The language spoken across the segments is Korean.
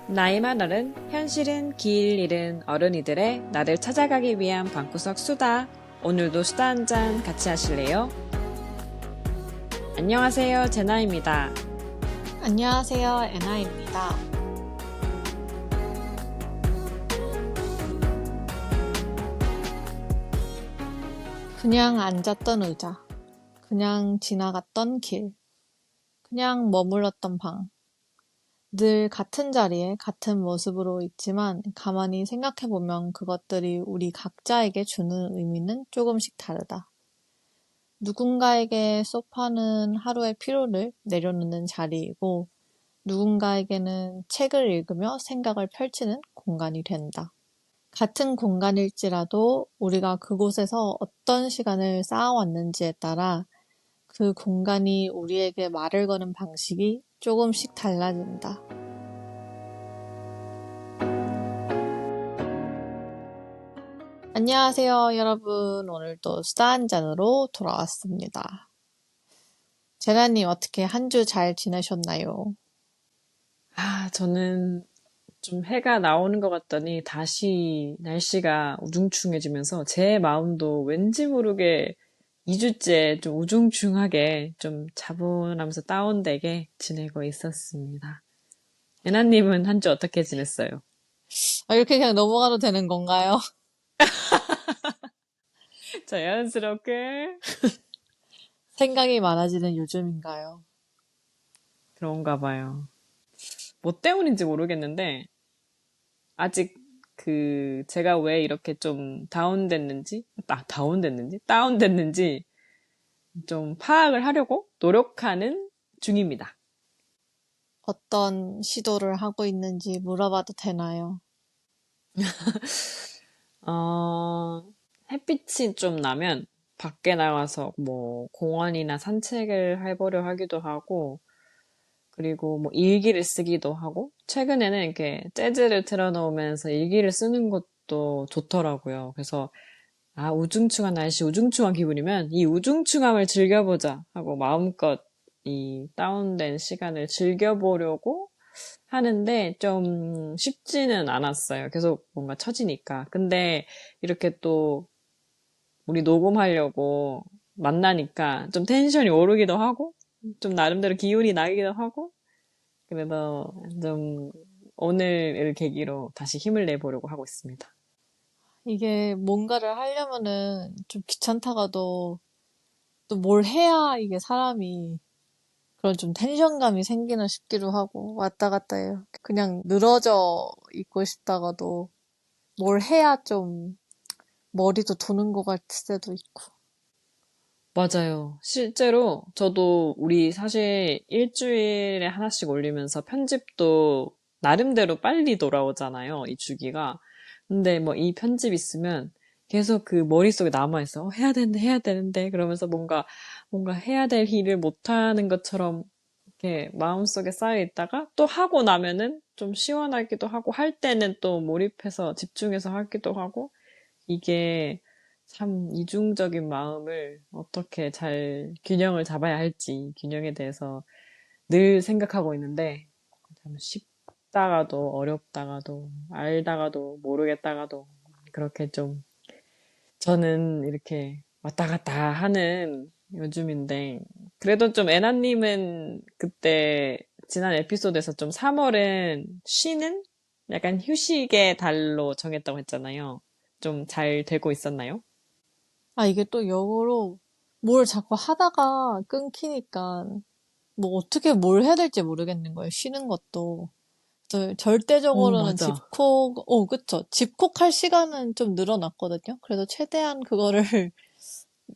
나이 많어른 현실은 길 잃은 어른이들의 나를 찾아가기 위한 방구석 수다. 오늘도 수다 한잔 같이 하실래요? 안녕하세요, 제나입니다. 안녕하세요, 애나입니다. 그냥 앉았던 의자, 그냥 지나갔던 길, 그냥 머물렀던 방. 늘 같은 자리에 같은 모습으로 있지만 가만히 생각해보면 그것들이 우리 각자에게 주는 의미는 조금씩 다르다. 누군가에게 소파는 하루의 피로를 내려놓는 자리이고 누군가에게는 책을 읽으며 생각을 펼치는 공간이 된다. 같은 공간일지라도 우리가 그곳에서 어떤 시간을 쌓아왔는지에 따라 그 공간이 우리에게 말을 거는 방식이 조금씩 달라진다. 안녕하세요, 여러분. 오늘도 수다 한 잔으로 돌아왔습니다. 제나님, 어떻게 한 주 잘 지내셨나요? 저는 좀 해가 나오는 것 같더니 다시 날씨가 우중충해지면서 제 마음도 왠지 모르게 2주째 좀 우중충하게 좀 차분하면서 다운되게 지내고 있었습니다. 예나님은 한 주 어떻게 지냈어요? 이렇게 그냥 넘어가도 되는 건가요? 자연스럽게 생각이 많아지는 요즘인가요? 그런가 봐요. 뭐 때문인지 모르겠는데 아직 제가 왜 이렇게 좀 다운됐는지 좀 파악을 하려고 노력하는 중입니다. 어떤 시도를 하고 있는지 물어봐도 되나요? 어, 햇빛이 좀 나면 밖에 나가서 뭐 공원이나 산책을 해보려 하기도 하고, 그리고 뭐 일기를 쓰기도 하고, 최근에는 이렇게 재즈를 틀어놓으면서 일기를 쓰는 것도 좋더라고요. 그래서 우중충한 날씨, 우중충한 기분이면 이 우중충함을 즐겨보자 하고 마음껏 이 다운된 시간을 즐겨보려고 하는데 좀 쉽지는 않았어요. 계속 뭔가 처지니까. 근데 이렇게 또 우리 녹음하려고 만나니까 좀 텐션이 오르기도 하고 좀 나름대로 기운이 나기도 하고 그래서 좀 오늘을 계기로 다시 힘을 내보려고 하고 있습니다. 이게 뭔가를 하려면은 좀 귀찮다가도 또 뭘 해야 이게 사람이 그런 좀 텐션감이 생기나 싶기도 하고 왔다 갔다 해요. 그냥 늘어져 있고 싶다가도 뭘 해야 좀 머리도 도는 것 같을 때도 있고. 맞아요. 실제로 저도 우리 사실 일주일에 하나씩 올리면서 편집도 나름대로 빨리 돌아오잖아요. 이 주기가. 근데 뭐 이 편집 있으면 계속 그 머릿속에 남아있어. 해야 되는데, 해야 되는데. 그러면서 뭔가 해야 될 일을 못하는 것처럼 이렇게 마음속에 쌓여 있다가 또 하고 나면은 좀 시원하기도 하고 할 때는 또 몰입해서 집중해서 하기도 하고 이게 참 이중적인 마음을 어떻게 잘 균형을 잡아야 할지 균형에 대해서 늘 생각하고 있는데 참 쉽다가도 어렵다가도 알다가도 모르겠다가도 그렇게 좀 저는 이렇게 왔다 갔다 하는 요즘인데 그래도 좀 애나님은 그때 지난 에피소드에서 좀 3월은 쉬는 약간 휴식의 달로 정했다고 했잖아요. 좀 잘 되고 있었나요? 이게 또 역으로 뭘 자꾸 하다가 끊기니까 뭐 어떻게 뭘 해야 될지 모르겠는 거예요. 쉬는 것도. 절대적으로는 맞아. 그쵸. 집콕할 시간은 좀 늘어났거든요. 그래서 최대한 그거를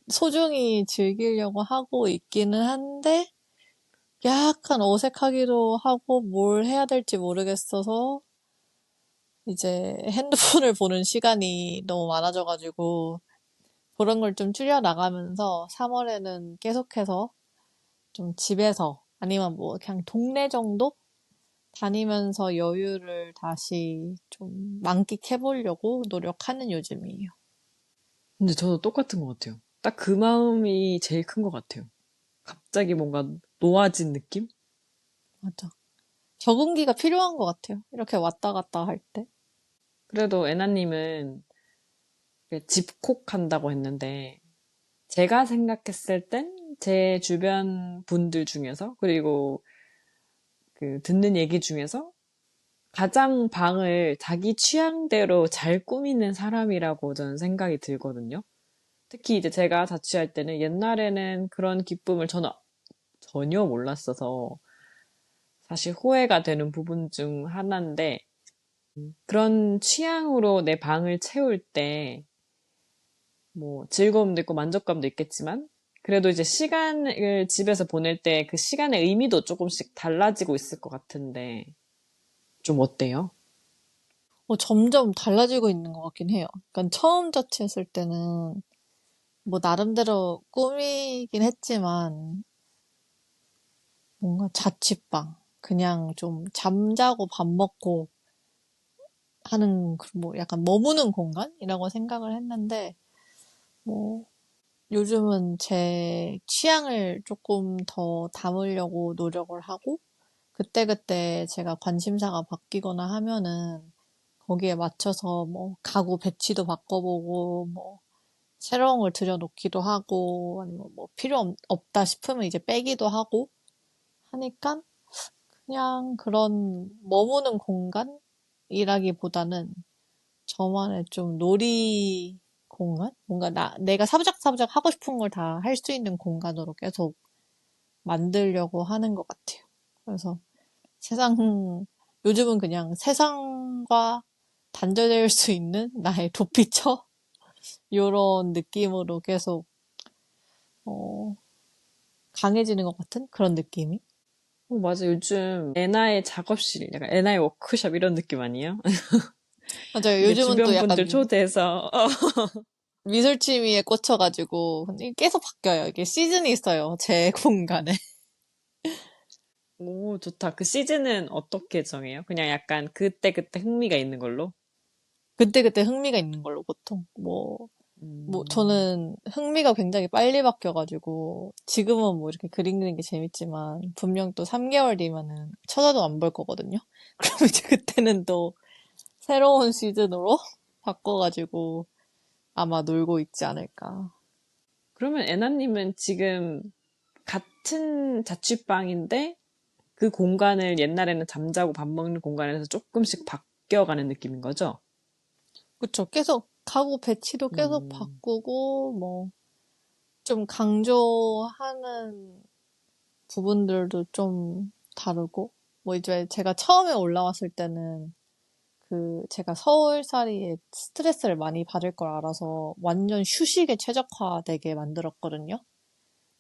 소중히 즐기려고 하고 있기는 한데, 약간 어색하기도 하고 뭘 해야 될지 모르겠어서, 이제 핸드폰을 보는 시간이 너무 많아져가지고, 그런 걸 좀 줄여나가면서 3월에는 계속해서 좀 집에서 아니면 뭐 그냥 동네 정도 다니면서 여유를 다시 좀 만끽해보려고 노력하는 요즘이에요. 근데 저도 똑같은 것 같아요. 딱 그 마음이 제일 큰 것 같아요. 갑자기 뭔가 놓아진 느낌? 맞아. 적응기가 필요한 것 같아요. 이렇게 왔다 갔다 할 때. 그래도 애나님은 집콕한다고 했는데, 제가 생각했을 땐 제 주변 분들 중에서, 그리고 그 듣는 얘기 중에서 가장 방을 자기 취향대로 잘 꾸미는 사람이라고 저는 생각이 들거든요. 특히 이제 제가 자취할 때는 옛날에는 그런 기쁨을 저는 전혀 몰랐어서 사실 후회가 되는 부분 중 하나인데, 그런 취향으로 내 방을 채울 때 뭐 즐거움도 있고 만족감도 있겠지만 그래도 이제 시간을 집에서 보낼 때 그 시간의 의미도 조금씩 달라지고 있을 것 같은데 좀 어때요? 점점 달라지고 있는 것 같긴 해요. 그러니까 처음 자취했을 때는 뭐 나름대로 꾸미긴 했지만 뭔가 자취방 그냥 좀 잠자고 밥 먹고 하는 뭐 약간 머무는 공간이라고 생각을 했는데 뭐 요즘은 제 취향을 조금 더 담으려고 노력을 하고 그때그때 제가 관심사가 바뀌거나 하면은 거기에 맞춰서 뭐 가구 배치도 바꿔보고 뭐 새로운 걸 들여놓기도 하고 아니면 뭐 없다 싶으면 이제 빼기도 하고 하니까 그냥 그런 머무는 공간이라기보다는 저만의 좀 놀이 공간? 뭔가 내가 사부작사부작 하고 싶은 걸 다 할 수 있는 공간으로 계속 만들려고 하는 것 같아요. 그래서 세상, 요즘은 그냥 세상과 단절될 수 있는 나의 도피처? 요런 느낌으로 계속, 어, 강해지는 것 같은 그런 느낌이? 맞아. 요즘 애나의 작업실, 약간 애나의 워크숍 이런 느낌 아니에요? 맞아요. 이게 요즘은 또 주변 분들 약간 초대해서 미술 취미에 꽂혀가지고, 이게 계속 바뀌어요. 이게 시즌이 있어요. 제 공간에. 오, 좋다. 그 시즌은 어떻게 정해요? 그냥 약간 그때그때 흥미가 있는 걸로? 그때그때 흥미가 있는 걸로 보통. 음, 저는 흥미가 굉장히 빨리 바뀌어가지고, 지금은 뭐 이렇게 그림 그리는 게 재밌지만, 분명 또 3개월 뒤면은 쳐다도 안 볼 거거든요? 그럼 이제 그때는 또 새로운 시즌으로 바꿔가지고 아마 놀고 있지 않을까. 그러면 애나님은 지금 같은 자취방인데 그 공간을 옛날에는 잠자고 밥 먹는 공간에서 조금씩 바뀌어가는 느낌인 거죠? 그쵸. 계속 가구 배치도 계속 음, 바꾸고, 뭐, 좀 강조하는 부분들도 좀 다르고, 뭐 이제 제가 처음에 올라왔을 때는 제가 서울살이에 스트레스를 많이 받을 걸 알아서 완전 휴식에 최적화되게 만들었거든요.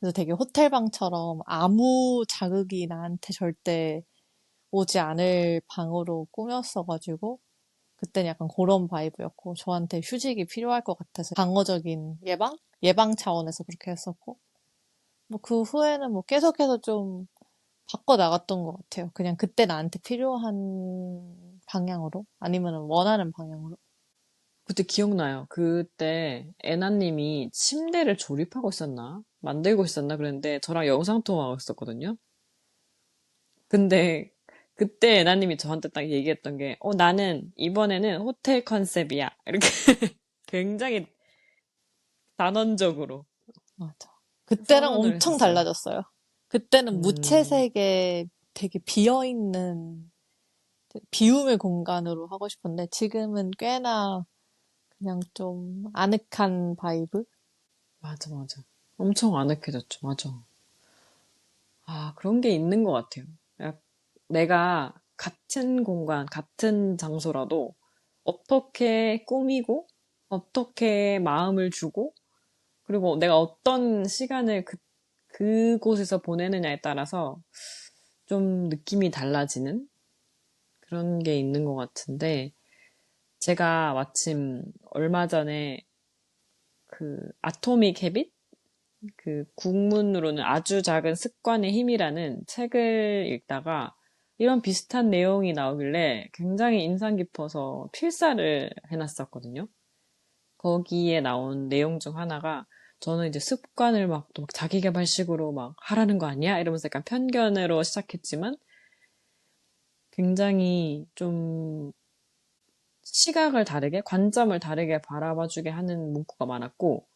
그래서 되게 호텔방처럼 아무 자극이 나한테 절대 오지 않을 방으로 꾸몄어가지고, 그때는 약간 그런 바이브였고, 저한테 휴식이 필요할 것 같아서 방어적인 예방 차원에서 그렇게 했었고, 뭐 그 후에는 뭐 계속해서 좀 바꿔 나갔던 것 같아요. 그냥 그때 나한테 필요한 방향으로, 아니면 원하는 방향으로. 그때 기억나요. 그때 애나님이 침대를 조립하고 있었나? 만들고 있었나? 그랬는데 저랑 영상통화하고 있었거든요. 근데 그때 애나님이 저한테 딱 얘기했던 게, 나는 이번에는 호텔 컨셉이야. 이렇게 굉장히 단언적으로 맞아. 그때랑 선언을 엄청 했었어요. 달라졌어요. 그때는 음, 무채색에 되게 비어있는 비움의 공간으로 하고 싶은데 지금은 꽤나 그냥 좀 아늑한 바이브? 맞아, 맞아. 엄청 아늑해졌죠. 맞아. 아, 그런 게 있는 것 같아요. 내가 같은 공간, 같은 장소라도 어떻게 꾸미고, 어떻게 마음을 주고, 그리고 내가 어떤 시간을 그곳에서 보내느냐에 따라서 좀 느낌이 달라지는 그런 게 있는 것 같은데, 제가 마침 얼마 전에 그 아토믹 헤빗? 그 국문으로는 아주 작은 습관의 힘이라는 책을 읽다가 이런 비슷한 내용이 나오길래 굉장히 인상 깊어서 필사를 해놨었거든요. 거기에 나온 내용 중 하나가 저는 이제 습관을 또 자기계발식으로 막 하라는 거 아니야? 이러면서 약간 편견으로 시작했지만 굉장히 좀 시각을 다르게, 관점을 다르게 바라봐주게 하는 문구가 많았고,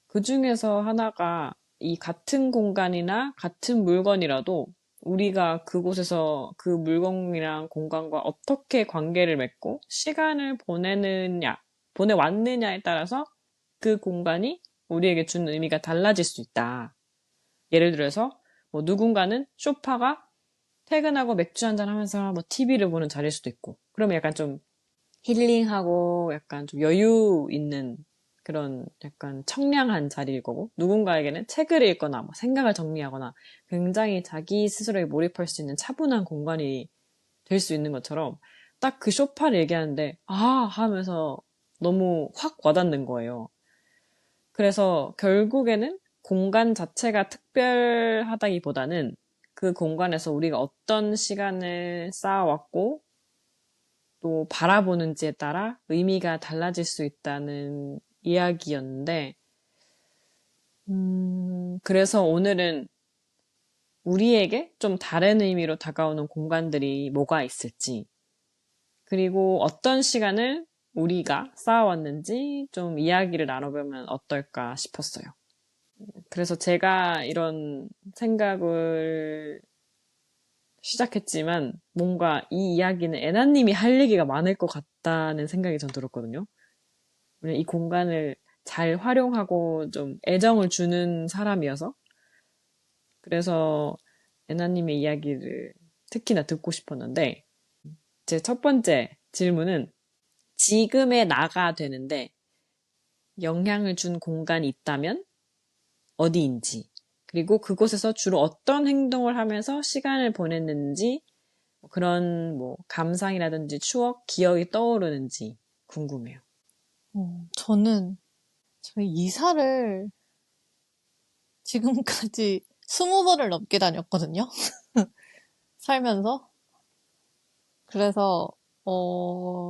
그 중에서 하나가 이 같은 공간이나 같은 물건이라도 우리가 그곳에서 그 물건이랑 공간과 어떻게 관계를 맺고 시간을 보내왔느냐에 따라서 그 공간이 우리에게 주는 의미가 달라질 수 있다. 예를 들어서 뭐 누군가는 소파가 퇴근하고 맥주 한잔 하면서 뭐 TV를 보는 자리일 수도 있고, 그러면 약간 좀 힐링하고 약간 좀 여유 있는 그런 약간 청량한 자리일 거고, 누군가에게는 책을 읽거나 뭐 생각을 정리하거나 굉장히 자기 스스로에 몰입할 수 있는 차분한 공간이 될 수 있는 것처럼 딱 그 소파를 얘기하는데 아 하면서 너무 확 와닿는 거예요. 그래서 결국에는 공간 자체가 특별하다기보다는 그 공간에서 우리가 어떤 시간을 쌓아왔고 또 바라보는지에 따라 의미가 달라질 수 있다는 이야기였는데, 그래서 오늘은 우리에게 좀 다른 의미로 다가오는 공간들이 뭐가 있을지, 그리고 어떤 시간을 우리가 쌓아왔는지 좀 이야기를 나눠보면 어떨까 싶었어요. 그래서 제가 이런 생각을 시작했지만 뭔가 이 이야기는 애나님이 할 얘기가 많을 것 같다는 생각이 전 들었거든요. 이 공간을 잘 활용하고 좀 애정을 주는 사람이어서 그래서 애나님의 이야기를 특히나 듣고 싶었는데 제 첫 번째 질문은 지금의 나가 되는데 영향을 준 공간이 있다면 어디인지 그리고 그곳에서 주로 어떤 행동을 하면서 시간을 보냈는지 그런 뭐 감상이라든지 추억, 기억이 떠오르는지 궁금해요. 저는 저희 이사를 지금까지 20번을 넘게 다녔거든요. 살면서. 그래서,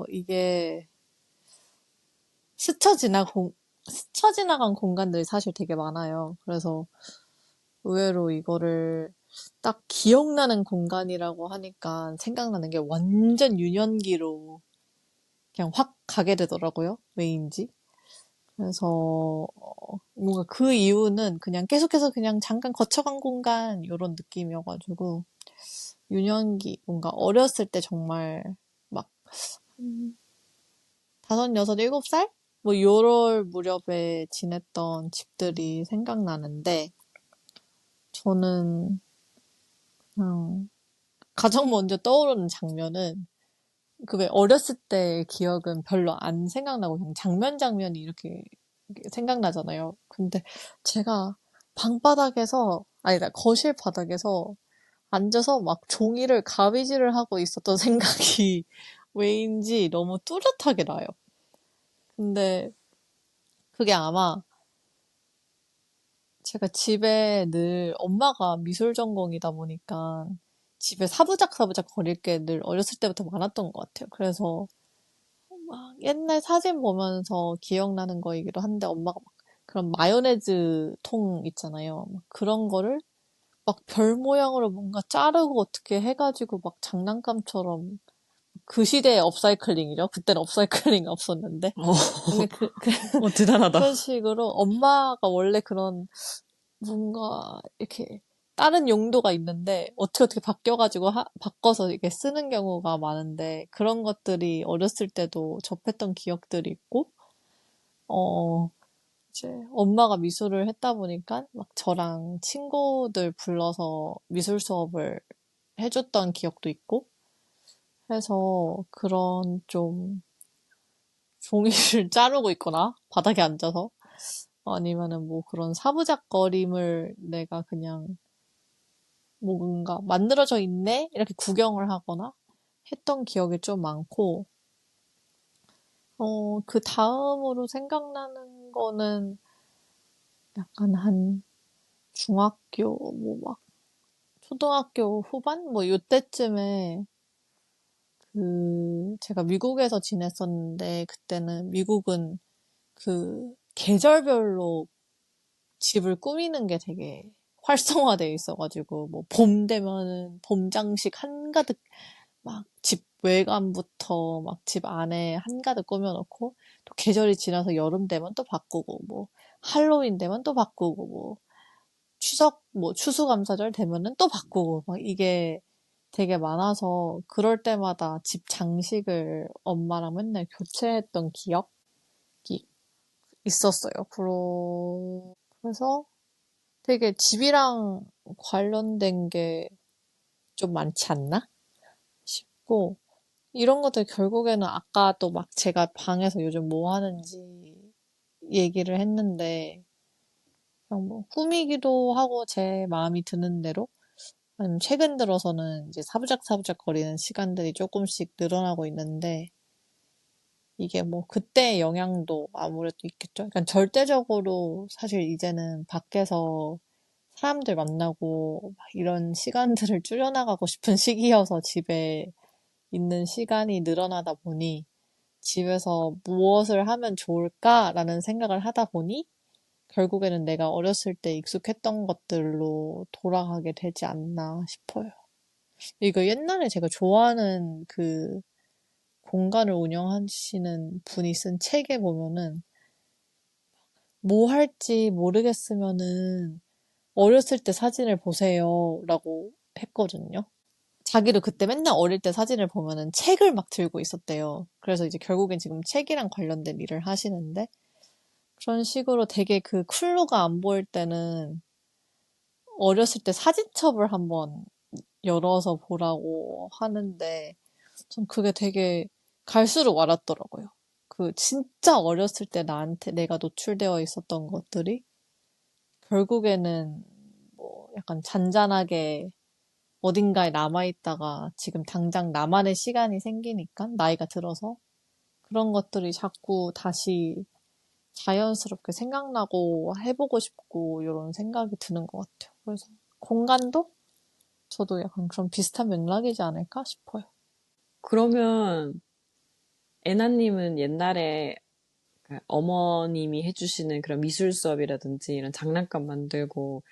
이게 스쳐 지나간 공간들이 사실 되게 많아요. 그래서 의외로 이거를 딱 기억나는 공간이라고 하니까 생각나는 게 완전 유년기로 그냥 확 가게 되더라고요. 왜인지. 그래서 뭔가 그 이유는 그냥 계속해서 그냥 잠깐 거쳐간 공간 요런 느낌이어가지고 유년기 뭔가 어렸을 때 정말 막 다섯, 여섯, 일곱 살? 뭐 요럴 무렵에 지냈던 집들이 생각나는데 저는 그냥 가장 먼저 떠오르는 장면은 그 왜 어렸을 때 기억은 별로 안 생각나고 그냥 장면 장면이 이렇게 생각나잖아요. 근데 제가 방바닥에서 아니다 거실 바닥에서 앉아서 막 종이를 가위질을 하고 있었던 생각이 왜인지 너무 뚜렷하게 나요. 근데 그게 아마 제가 집에 늘 엄마가 미술 전공이다 보니까 집에 사부작사부작 거릴 게 늘 어렸을 때부터 많았던 것 같아요. 그래서 막 옛날 사진 보면서 기억나는 거이기도 한데 엄마가 막 그런 마요네즈 통 있잖아요. 막 그런 거를 막 별 모양으로 뭔가 자르고 어떻게 해가지고 막 장난감처럼 그 시대의 업사이클링이죠. 그때는 업사이클링이 없었는데. 어, 근데 대단하다. 그런 식으로 엄마가 원래 그런 뭔가 이렇게 다른 용도가 있는데 어떻게 바뀌어가지고 바꿔서 이렇게 쓰는 경우가 많은데 그런 것들이 어렸을 때도 접했던 기억들이 있고 어 이제 엄마가 미술을 했다 보니까 막 저랑 친구들 불러서 미술 수업을 해줬던 기억도 있고 해서 그런 좀 종이를 자르고 있거나 바닥에 앉아서 아니면은 뭐 그런 사부작거림을 내가 그냥 뭔가 만들어져 있네? 이렇게 구경을 하거나 했던 기억이 좀 많고, 그 다음으로 생각나는 거는 약간 한 중학교, 뭐 막, 초등학교 후반? 뭐 요때쯤에 제가 미국에서 지냈었는데, 그때는 미국은 계절별로 집을 꾸미는 게 되게 활성화되어 있어가지고, 뭐 봄 되면은 봄 장식 한가득 막 집 외관부터 막 집 안에 한가득 꾸며놓고 또 계절이 지나서 여름 되면 또 바꾸고 뭐 할로윈 되면 또 바꾸고 뭐 추석 뭐 추수감사절 되면은 또 바꾸고 막 이게 되게 많아서 그럴 때마다 집 장식을 엄마랑 맨날 교체했던 기억이 있었어요. 그래서 되게 집이랑 관련된 게 좀 많지 않나 싶고 이런 것들 결국에는 아까 또 막 제가 방에서 요즘 뭐 하는지 얘기를 했는데 그냥 뭐 꾸미기도 하고 제 마음이 드는 대로 아니면 최근 들어서는 이제 사부작사부작 거리는 시간들이 조금씩 늘어나고 있는데 이게 뭐 그때의 영향도 아무래도 있겠죠. 그러니까 절대적으로 사실 이제는 밖에서 사람들 만나고 막 이런 시간들을 줄여나가고 싶은 시기여서 집에 있는 시간이 늘어나다 보니 집에서 무엇을 하면 좋을까라는 생각을 하다 보니 결국에는 내가 어렸을 때 익숙했던 것들로 돌아가게 되지 않나 싶어요. 이거 옛날에 제가 좋아하는 그 공간을 운영하시는 분이 쓴 책에 보면은 뭐 할지 모르겠으면은 어렸을 때 사진을 보세요 라고 했거든요. 자기도 그때 맨날 어릴 때 사진을 보면은 책을 막 들고 있었대요. 그래서 이제 결국엔 지금 책이랑 관련된 일을 하시는데 그런 식으로 되게 그 클로가 안 보일 때는 어렸을 때 사진첩을 한번 열어서 보라고 하는데 전 그게 되게 갈수록 와닿더라고요. 그 진짜 어렸을 때 나한테 내가 노출되어 있었던 것들이 결국에는 뭐 약간 잔잔하게 어딘가에 남아있다가 지금 당장 나만의 시간이 생기니까 나이가 들어서 그런 것들이 자꾸 다시 자연스럽게 생각나고 해보고 싶고 이런 생각이 드는 것 같아요. 그래서 공간도 저도 약간 그런 비슷한 맥락이지 않을까 싶어요. 그러면 애나님은 옛날에 그 어머님이 해주시는 그런 미술 수업이라든지 이런 장난감 만들고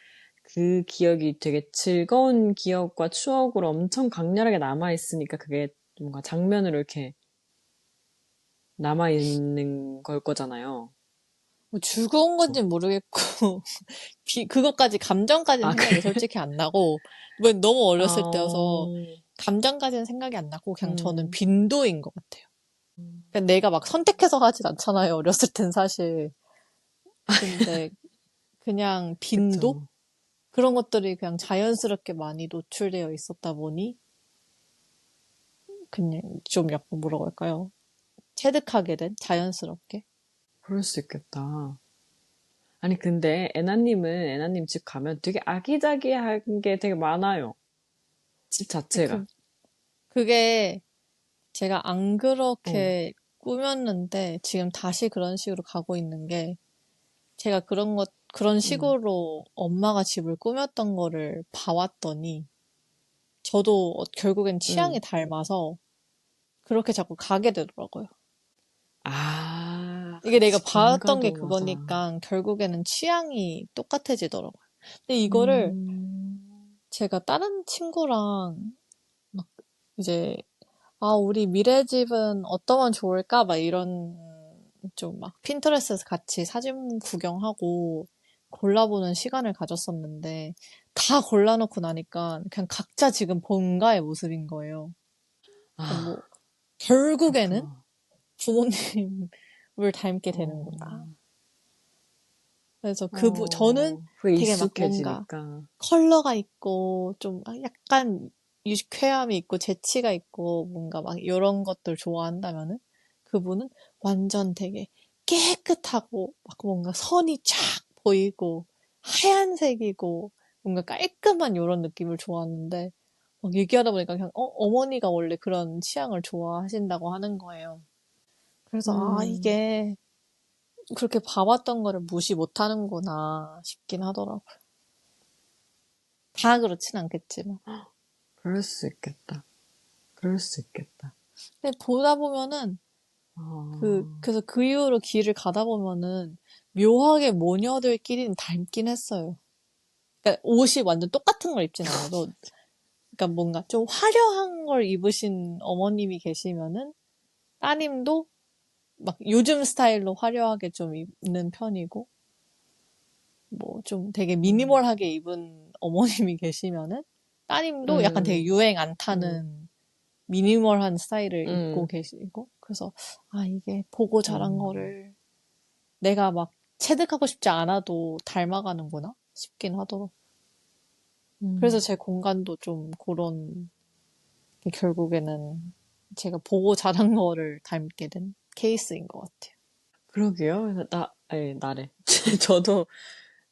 그 기억이 되게 즐거운 기억과 추억으로 엄청 강렬하게 남아있으니까 그게 뭔가 장면으로 이렇게 남아있는 걸 거잖아요. 뭐 즐거운 그쵸? 건지는 모르겠고 그것까지 감정까지는 아, 생각이 솔직히 안 나고 뭐 너무 어렸을 때여서 어, 감정까지는 생각이 안 나고 그냥 저는 음, 빈도인 것 같아요. 그러니까 내가 막 선택해서 하진 않잖아요. 어렸을 땐 사실. 근데 그냥 빈도? 그쵸. 그런 것들이 그냥 자연스럽게 많이 노출되어 있었다 보니 그냥 좀 약간 뭐라고 할까요? 체득하게 된 자연스럽게. 그럴 수 있겠다. 아니, 근데 애나님 집 가면 되게 아기자기한 게 되게 많아요. 집 근데 자체가. 그게 제가 안 어, 그렇게 꾸몄는데 지금 다시 그런 식으로 가고 있는 게 제가 그런 음, 식으로 엄마가 집을 꾸몄던 거를 봐왔더니 저도 결국엔 취향이 음. 닮아서 그렇게 자꾸 가게 되더라고요. 이게 내가 그치, 봐왔던 게 본가도 맞아. 그거니까 결국에는 취향이 똑같아지더라고요. 근데 이거를 음, 제가 다른 친구랑 막 이제 우리 미래 집은 어떠면 좋을까? 막 이런 좀 막 핀터레스트에서 같이 사진 구경하고 골라보는 시간을 가졌었는데 다 골라놓고 나니까 그냥 각자 지금 본가의 모습인 거예요. 그러니까 뭐 아, 결국에는 그렇구나. 부모님을 닮게 되는구나. 어, 그래서 저는 그게 되게 막 뭔가 익숙해지니까. 컬러가 있고 좀 약간 유쾌함이 있고 재치가 있고 뭔가 막 이런 것들 좋아한다면은 그분은 완전 되게 깨끗하고 막 뭔가 선이 쫙 보이고 하얀색이고 뭔가 깔끔한 이런 느낌을 좋아하는데 막 얘기하다 보니까 그냥 어머니가 원래 그런 취향을 좋아하신다고 하는 거예요. 그래서 음, 이게 그렇게 봐왔던 거를 무시 못하는구나 싶긴 하더라고요. 다 그렇진 않겠지만. 그럴 수 있겠다. 그럴 수 있겠다. 근데 보다 보면은, 어, 그래서 그 이후로 길을 가다 보면은, 묘하게 모녀들끼리는 닮긴 했어요. 그러니까 옷이 완전 똑같은 걸 입진 않아도, 그러니까 뭔가 좀 화려한 걸 입으신 어머님이 계시면은 따님도 막 요즘 스타일로 화려하게 좀 입는 편이고, 뭐 좀 되게 음, 미니멀하게 입은 어머님이 계시면은 따님도 약간 되게 음, 유행 안 음, 타는 미니멀한 스타일을 입고 음, 계시고, 그래서 아, 이게 보고 자란 음, 거를 내가 막 체득하고 싶지 않아도 닮아가는구나 싶긴 하더라고. 그래서 음. 제 공간도 좀 그런 게 결국에는 제가 보고 자란 거를 닮게 된 케이스인 것 같아요. 그러게요. 아니, 나래. 저도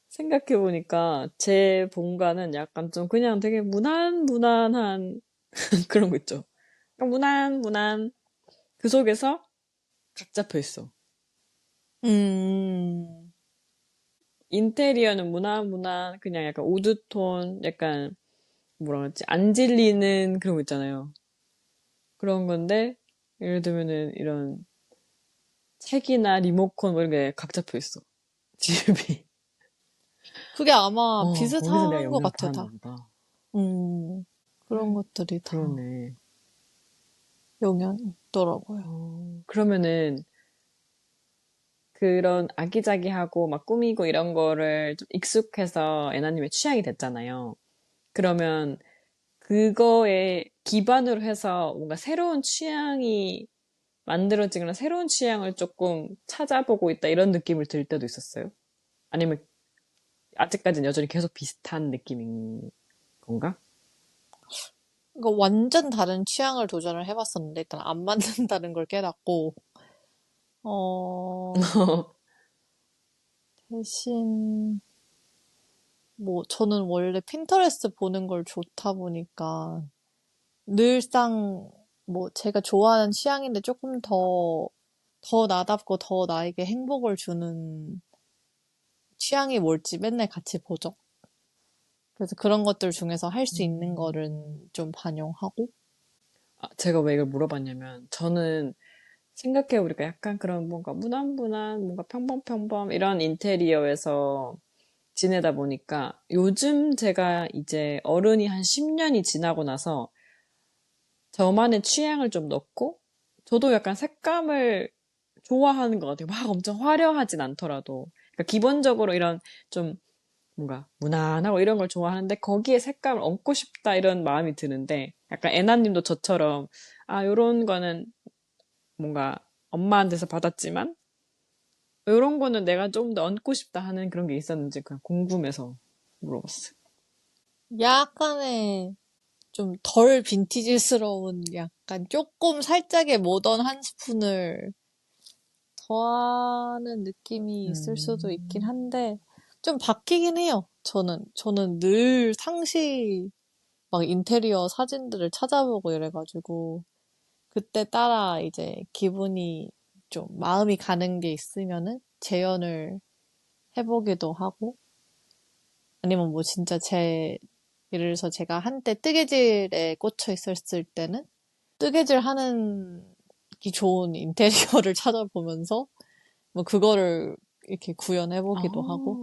생각해보니까 제 본가는 약간 좀 그냥 되게 무난무난한 그런 거 있죠. 그냥 무난무난 그 속에서 각 잡혀 있어. 음, 인테리어는 무난무난 그냥 약간 우드톤 약간 뭐라 그러지? 안 질리는 그런 거 있잖아요. 그런 건데 예를 들면은 이런 책이나 리모컨 뭐 이런 게 각 잡혀 있어. 집이. 그게 아마 거기서 내가 비슷한 것 영향을 같아, 받았나 다. 보다. 그런 것들이 다 그러네. 영향이 있더라고요. 그러면은 그런 아기자기하고 막 꾸미고 이런 거를 좀 익숙해서 애나님의 취향이 됐잖아요. 그러면 그거에 기반으로 해서 뭔가 새로운 취향이 만들어지거나 새로운 취향을 조금 찾아보고 있다 이런 느낌을 들 때도 있었어요? 아니면 아직까지는 여전히 계속 비슷한 느낌인 건가? 그러니까 완전 다른 취향을 도전을 해봤었는데, 일단 안 맞는다는 걸 깨닫고, 어, 대신, 뭐, 저는 원래 핀터레스트 보는 걸 좋다 보니까, 늘상, 뭐, 제가 좋아하는 취향인데 조금 더 나답고 더 나에게 행복을 주는 취향이 뭘지 맨날 같이 보죠. 그래서 그런 것들 중에서 할 수 있는 음. 거는 좀 반영하고, 제가 왜 이걸 물어봤냐면 저는 생각해보니까 약간 그런 뭔가 무난무난 뭔가 평범평범 이런 인테리어에서 지내다 보니까 요즘 제가 이제 어른이 한 10년이 지나고 나서 저만의 취향을 좀 넣고 저도 약간 색감을 좋아하는 것 같아요. 막 엄청 화려하진 않더라도. 그러니까 기본적으로 이런 좀 뭔가 무난하고 이런 걸 좋아하는데 거기에 색감을 얹고 싶다 이런 마음이 드는데 약간 애나님도 저처럼 요런 거는 뭔가 엄마한테서 받았지만 요런 거는 내가 좀 더 얹고 싶다 하는 그런 게 있었는지 그냥 궁금해서 물어봤어요. 약간의 좀 덜 빈티지스러운 약간 조금 살짝의 모던 한 스푼을 더하는 느낌이 있을 수도 있긴 음, 한데, 좀 바뀌긴 해요. 저는 늘 상시 막 인테리어 사진들을 찾아보고 이래가지고, 그때 따라 이제 기분이 좀 마음이 가는 게 있으면은 재현을 해보기도 하고, 아니면 뭐 진짜 예를 들어서 제가 한때 뜨개질에 꽂혀 있었을 때는 뜨개질 하는 기 좋은 인테리어를 찾아보면서 뭐 그거를 이렇게 아, 구현해보기도 하고,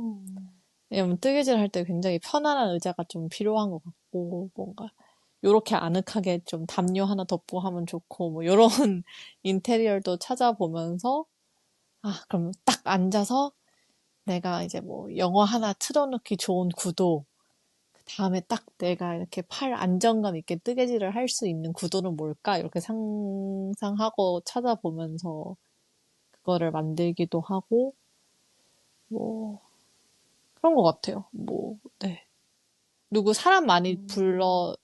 왜냐면 뜨개질 할 때 굉장히 편안한 의자가 좀 필요한 것 같고, 뭔가 요렇게 아늑하게 좀 담요 하나 덮고 하면 좋고, 뭐 요런 인테리어도 찾아보면서, 그럼 딱 앉아서 내가 이제 뭐 영화 하나 틀어놓기 좋은 구도, 그 다음에 딱 내가 이렇게 팔 안정감 있게 뜨개질을 할 수 있는 구도는 뭘까? 이렇게 상상하고 찾아보면서 그거를 만들기도 하고, 뭐, 그런 것 같아요. 뭐, 네. 누구 사람 많이 불러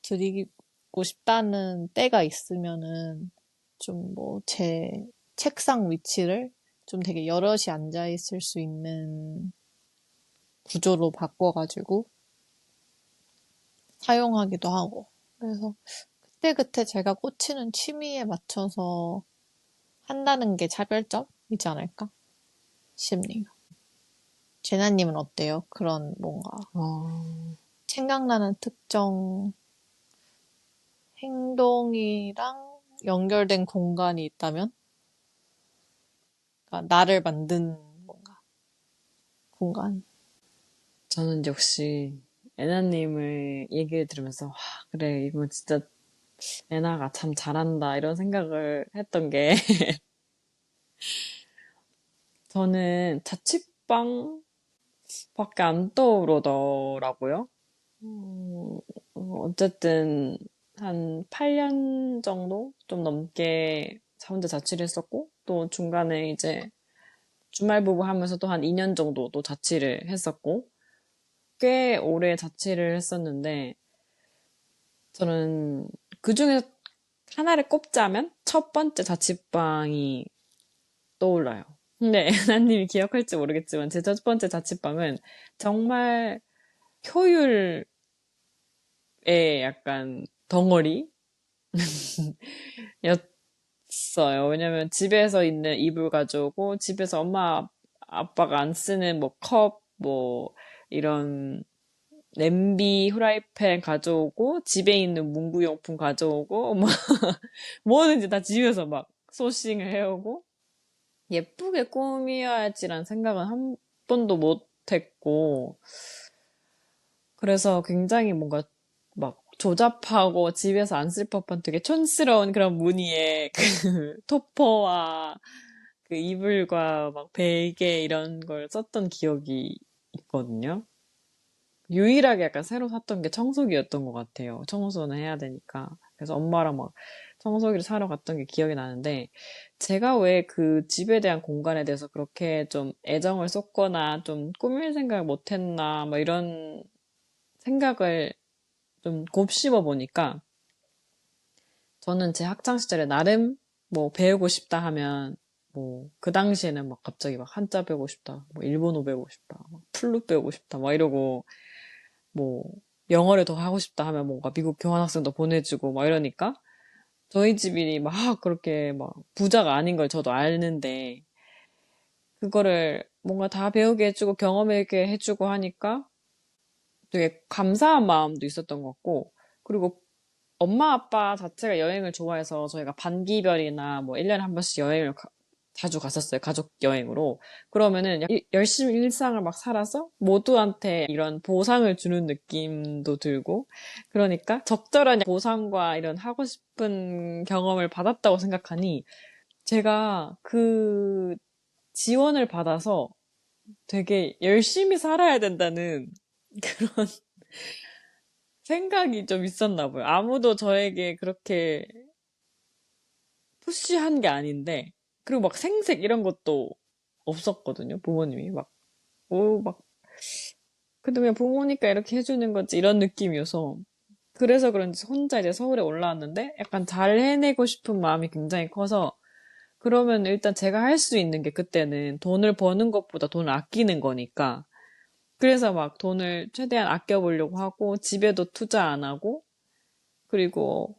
드리고 싶다는 때가 있으면은 좀 뭐 제 책상 위치를 좀 되게 여럿이 앉아 있을 수 있는 구조로 바꿔가지고 사용하기도 하고. 그래서 그때그때 제가 꽂히는 취미에 맞춰서 한다는 게 차별점이지 않을까 싶네요. 제나님은 어때요? 그런 뭔가 어, 생각나는 특정 행동이랑 연결된 공간이 있다면? 그러니까 나를 만든 뭔가 공간. 저는 역시 애나님을 얘기를 들으면서, 와, 그래, 이거 진짜 애나가 참 잘한다, 이런 생각을 했던 게, 저는 자취방밖에 안 떠오르더라고요. 어쨌든, 한 8년 정도? 좀 넘게 혼자 자취를 했었고, 또 중간에 이제 주말 부부 하면서 또 한 2년 정도 또 자취를 했었고, 꽤 오래 자취를 했었는데, 저는 그 중에 하나를 꼽자면 첫 번째 자취방이 떠올라요. 근데 애나님이 기억할지 모르겠지만 제 첫 번째 자취방은 정말 효율의 약간 덩어리였어요. 왜냐면 집에서 있는 이불 가져오고 집에서 엄마 아빠가 안 쓰는 뭐 컵, 뭐 이런 냄비, 후라이팬 가져오고 집에 있는 문구용품 가져오고 뭐 뭐든지 다 집에서 막 소싱을 해오고 예쁘게 꾸며야지란 생각은 한 번도 못 했고 그래서 굉장히 뭔가 막 조잡하고 집에서 안 쓸 법한 되게 촌스러운 그런 무늬의 그 토퍼와 그 이불과 막 베개 이런 걸 썼던 기억이 있거든요. 유일하게 약간 새로 샀던 게 청소기였던 것 같아요. 청소는 해야 되니까. 그래서 엄마랑 막 청소기를 사러 갔던 게 기억이 나는데, 제가 왜 그 집에 대한 공간에 대해서 그렇게 좀 애정을 쏟거나 좀 꾸밀 생각을 못 했나, 뭐 이런 생각을 좀 곱씹어 보니까, 저는 제 학창 시절에 나름 뭐 배우고 싶다 하면, 뭐 그 당시에는 막 갑자기 막 한자 배우고 싶다, 뭐 일본어 배우고 싶다, 막 플룻 배우고 싶다, 막 이러고, 뭐 영어를 더 하고 싶다 하면 뭔가 미국 교환학생도 보내주고 막 이러니까 저희 집이 막 그렇게 막 부자가 아닌 걸 저도 아는데 그거를 뭔가 다 배우게 해주고 경험하게 해주고 하니까 되게 감사한 마음도 있었던 것 같고 그리고 엄마 아빠 자체가 여행을 좋아해서 저희가 반기별이나 뭐 1년에 한 번씩 여행을 자주 갔었어요. 가족 여행으로. 그러면은 열심히 일상을 막 살아서 모두한테 이런 보상을 주는 느낌도 들고 그러니까 적절한 보상과 이런 하고 싶은 경험을 받았다고 생각하니 제가 그 지원을 받아서 되게 열심히 살아야 된다는 그런 생각이 좀 있었나 봐요. 아무도 저에게 그렇게 푸시한 게 아닌데, 그리고 막 생색 이런 것도 없었거든요, 부모님이. 막, 막, 근데 그냥 부모니까 이렇게 해주는 거지, 이런 느낌이어서. 그래서 그런지 혼자 이제 서울에 올라왔는데, 약간 잘 해내고 싶은 마음이 굉장히 커서, 그러면 일단 제가 할 수 있는 게 그때는 돈을 버는 것보다 돈을 아끼는 거니까, 그래서 막 돈을 최대한 아껴보려고 하고, 집에도 투자 안 하고, 그리고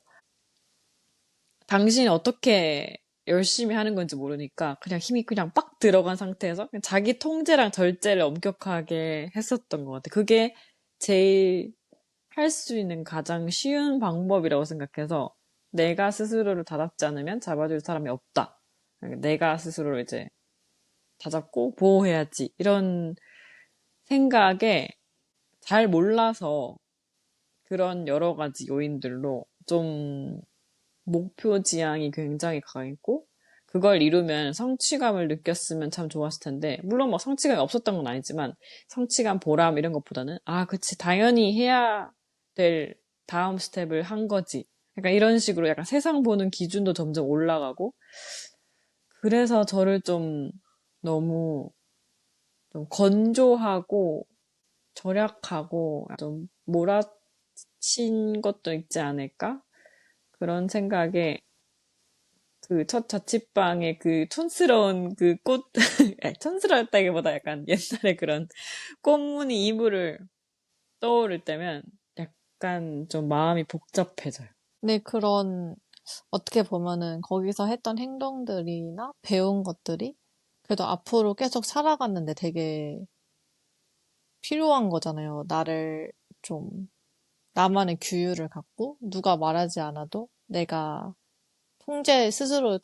당신이 어떻게 열심히 하는 건지 모르니까 그냥 힘이 그냥 빡 들어간 상태에서 그냥 자기 통제랑 절제를 엄격하게 했었던 것 같아. 그게 제일 할 수 있는 가장 쉬운 방법이라고 생각해서 내가 스스로를 다잡지 않으면 잡아줄 사람이 없다. 내가 스스로를 이제 다잡고 보호해야지. 이런 생각에 잘 몰라서 그런 여러 가지 요인들로 좀 목표 지향이 굉장히 강했고, 그걸 이루면 성취감을 느꼈으면 참 좋았을 텐데, 물론 뭐 성취감이 없었던 건 아니지만, 성취감, 보람 이런 것보다는, 아, 그치, 당연히 해야 될 다음 스텝을 한 거지. 약간 이런 식으로 약간 세상 보는 기준도 점점 올라가고, 그래서 저를 좀 너무 좀 건조하고 절약하고 좀 몰아친 것도 있지 않을까? 그런 생각에 그 첫 자취방의 그 촌스러운 그 꽃, 아니, 촌스러웠다기보다 약간 옛날에 그런 꽃무늬 이불을 떠오를 때면 약간 좀 마음이 복잡해져요. 근데 그런, 어떻게 보면은 거기서 했던 행동들이나 배운 것들이 그래도 앞으로 계속 살아갔는데 되게 필요한 거잖아요. 나를 좀, 나만의 규율을 갖고 누가 말하지 않아도 내가 스스로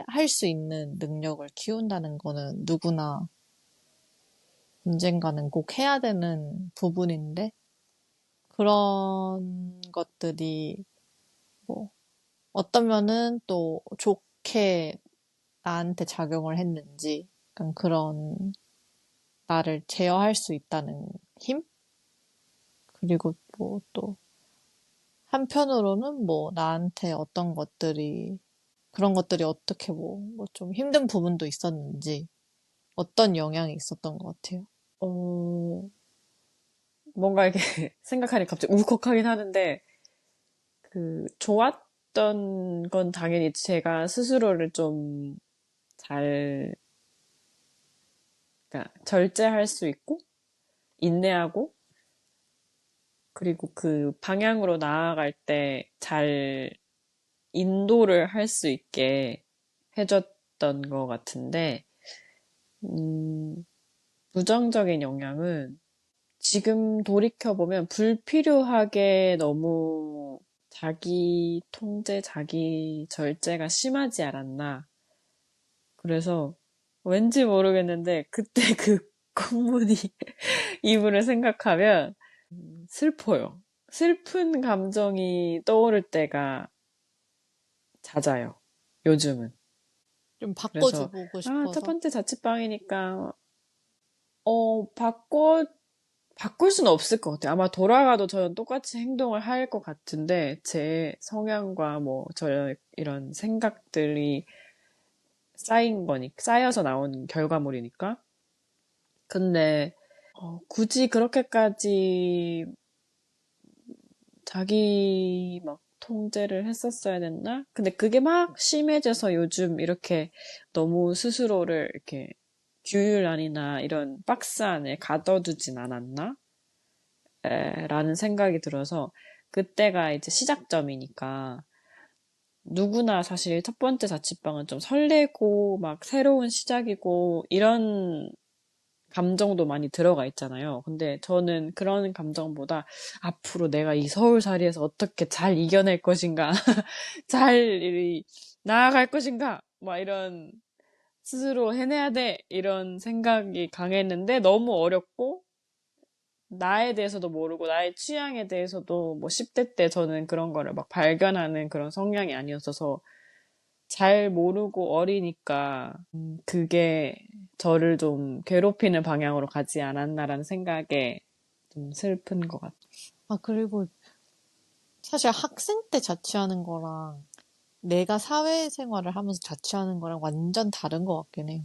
할 수 있는 능력을 키운다는 거는 누구나 언젠가는 꼭 해야 되는 부분인데, 그런 것들이 뭐 어떤 면은 또 좋게 나한테 작용을 했는지 약간 그런 나를 제어할 수 있다는 힘? 그리고 뭐 또 한편으로는 뭐 나한테 어떤 것들이 그런 것들이 어떻게 뭐 좀 힘든 부분도 있었는지 어떤 영향이 있었던 것 같아요. 어, 뭔가 이렇게 생각하니 갑자기 울컥하긴 하는데, 좋았던 건 당연히 제가 스스로를 좀 잘, 그러니까 절제할 수 있고, 인내하고, 그리고 그 방향으로 나아갈 때 잘 인도를 할 수 있게 해줬던 것 같은데, 음, 부정적인 영향은 지금 돌이켜보면 불필요하게 너무 자기 통제, 자기 절제가 심하지 않았나. 그래서 왠지 모르겠는데 그때 그 콧무늬 이불을 생각하면 슬퍼요. 슬픈 감정이 떠오를 때가 잦아요. 요즘은. 좀 그래서 바꿔주고 첫 싶어서. 번째 자취방이니까 바꿀 수는 없을 것 같아요. 아마 돌아가도 저는 똑같이 행동을 할 것 같은데, 제 성향과 뭐, 저 이런 생각들이 쌓여서 나온 결과물이니까. 근데, 굳이 그렇게까지 자기 막 통제를 했었어야 됐나? 근데 그게 막 심해져서 요즘 이렇게 너무 스스로를 이렇게 규율안이나 이런 박스 안에 가둬두진 않았나? 라는 생각이 들어서 그때가 이제 시작점이니까 누구나 사실 첫 번째 자취방은 좀 설레고 막 새로운 시작이고 이런 감정도 많이 들어가 있잖아요. 근데 저는 그런 감정보다 앞으로 내가 이 서울살이에서 어떻게 잘 이겨낼 것인가, 잘 나아갈 것인가, 막 이런 스스로 해내야 돼 이런 생각이 강했는데 너무 어렵고 나에 대해서도 모르고 나의 취향에 대해서도 뭐 10대 때 저는 그런 거를 막 발견하는 그런 성향이 아니었어서 잘 모르고 어리니까 그게 저를 좀 괴롭히는 방향으로 가지 않았나라는 생각에 좀 슬픈 것 같아요. 아, 그리고 사실 학생 때 자취하는 거랑 내가 사회생활을 하면서 자취하는 거랑 완전 다른 것 같긴 해요.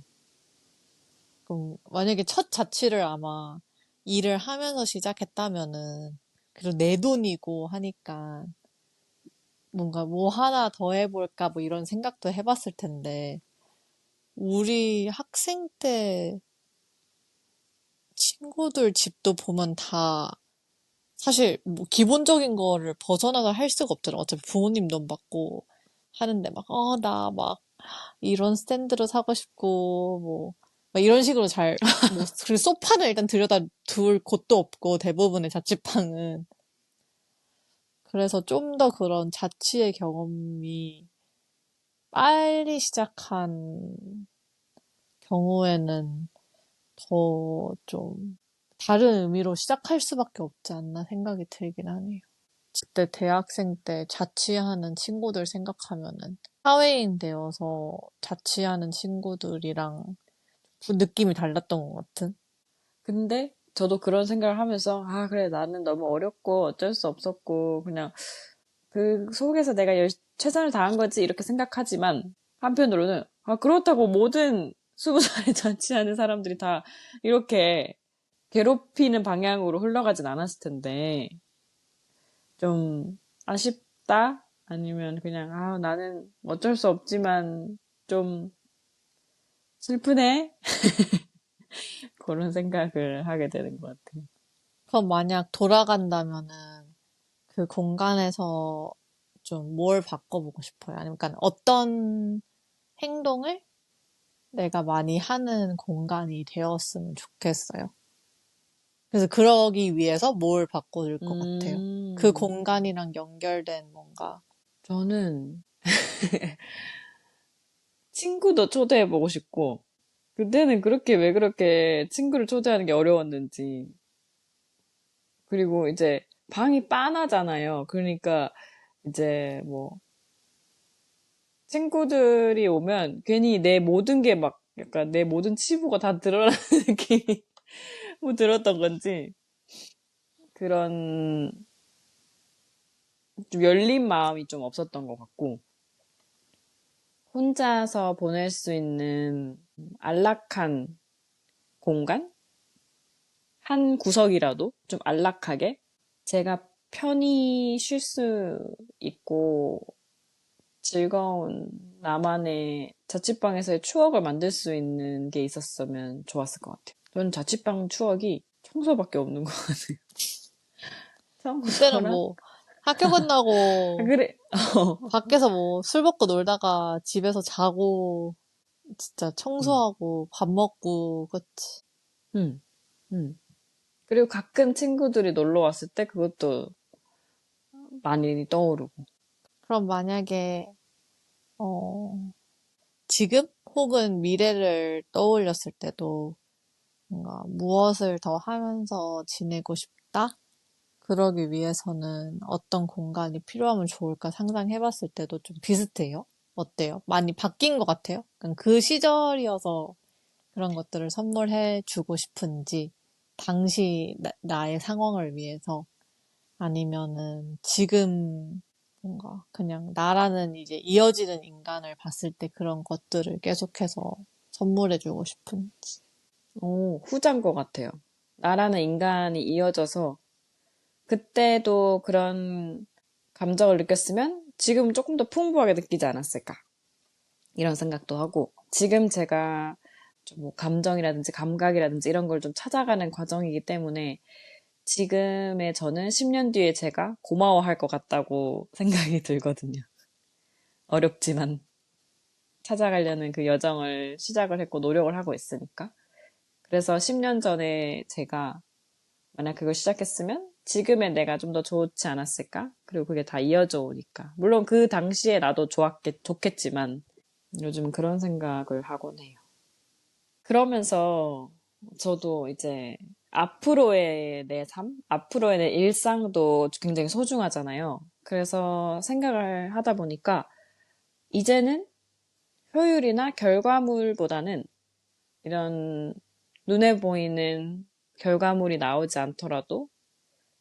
그럼 만약에 첫 자취를 아마 일을 하면서 시작했다면은 그래도 내 돈이고 하니까 뭔가 뭐 하나 더 해볼까 뭐 이런 생각도 해봤을 텐데 우리 학생 때 친구들 집도 보면 다 사실 뭐 기본적인 거를 벗어나서 할 수가 없잖아. 어차피 부모님 돈 받고 하는데 막, 나 막 이런 스탠드로 사고 싶고, 뭐, 막 이런 식으로 그리고 소파는 일단 들여다 둘 곳도 없고, 대부분의 자취방은. 그래서 좀 더 그런 자취의 경험이 빨리 시작한 경우에는 더 좀 다른 의미로 시작할 수밖에 없지 않나 생각이 들긴 하네요. 그때 대학생 때 자취하는 친구들 생각하면은 사회인 되어서 자취하는 친구들이랑 그 느낌이 달랐던 것 같은? 근데 저도 그런 생각을 하면서 그래 나는 너무 어렸고 어쩔 수 없었고 그냥 그 속에서 내가 최선을 다한 거지 이렇게 생각하지만 한편으로는 그렇다고 모든 20살에 자취하는 사람들이 다 이렇게 괴롭히는 방향으로 흘러가진 않았을 텐데 좀 아쉽다? 아니면 그냥 나는 어쩔 수 없지만 좀 슬프네? 그런 생각을 하게 되는 것 같아요. 그럼 만약 돌아간다면은 그 공간에서 좀 뭘 바꿔보고 싶어요? 아니면 그러니까 어떤 행동을 내가 많이 하는 공간이 되었으면 좋겠어요? 그래서 그러기 위해서 뭘 바꿔줄 것 같아요? 그 음, 공간이랑 연결된 뭔가. 저는 친구도 초대해보고 싶고 그때는 왜 그렇게 친구를 초대하는 게 어려웠는지 그리고 이제 방이 빤하잖아요. 그러니까 이제 뭐 친구들이 오면 괜히 내 모든 게 막 약간 내 모든 치부가 다 드러나는 느낌이 뭐 들었던 건지 그런 좀 열린 마음이 좀 없었던 것 같고 혼자서 보낼 수 있는 안락한 공간? 한 구석이라도 좀 안락하게 제가 편히 쉴 수 있고 즐거운 나만의 자취방에서의 추억을 만들 수 있는 게 있었으면 좋았을 것 같아요. 저는 자취방 추억이 청소밖에 없는 것 같아요. 그때는 청소랑 뭐 학교 아, 끝나고 그래 밖에서 뭐 술 먹고 놀다가 집에서 자고 진짜 음, 청소하고 밥 먹고 그치. 음, 음. 그리고 가끔 친구들이 놀러 왔을 때 그것도 많이 떠오르고. 그럼 만약에 어 지금 혹은 미래를 떠올렸을 때도 뭔가 무엇을 더 하면서 지내고 싶다? 그러기 위해서는 어떤 공간이 필요하면 좋을까 상상해봤을 때도 좀 비슷해요? 어때요? 많이 바뀐 것 같아요? 그냥 그 시절이어서 그런 것들을 선물해주고 싶은지, 당시 나의 상황을 위해서, 아니면은 지금 뭔가 그냥 나라는 이제 이어지는 인간을 봤을 때 그런 것들을 계속해서 선물해주고 싶은지. 오, 후자인 것 같아요. 나라는 인간이 이어져서 그때도 그런 감정을 느꼈으면 지금 조금 더 풍부하게 느끼지 않았을까. 이런 생각도 하고 지금 제가 좀뭐 감정이라든지 감각이라든지 이런 걸 좀 찾아가는 과정이기 때문에 지금의 저는 10년 뒤에 제가 고마워할 것 같다고 생각이 들거든요. 어렵지만 찾아가려는 그 여정을 시작을 했고 노력을 하고 있으니까. 그래서 10년 전에 제가 만약 그걸 시작했으면 지금의 내가 좀 더 좋지 않았을까? 그리고 그게 다 이어져 오니까. 물론 그 당시에 나도 좋겠지만 요즘 그런 생각을 하곤 해요. 그러면서 저도 이제 앞으로의 내 삶, 앞으로의 내 일상도 굉장히 소중하잖아요. 그래서 생각을 하다 보니까 이제는 효율이나 결과물보다는 이런 눈에 보이는 결과물이 나오지 않더라도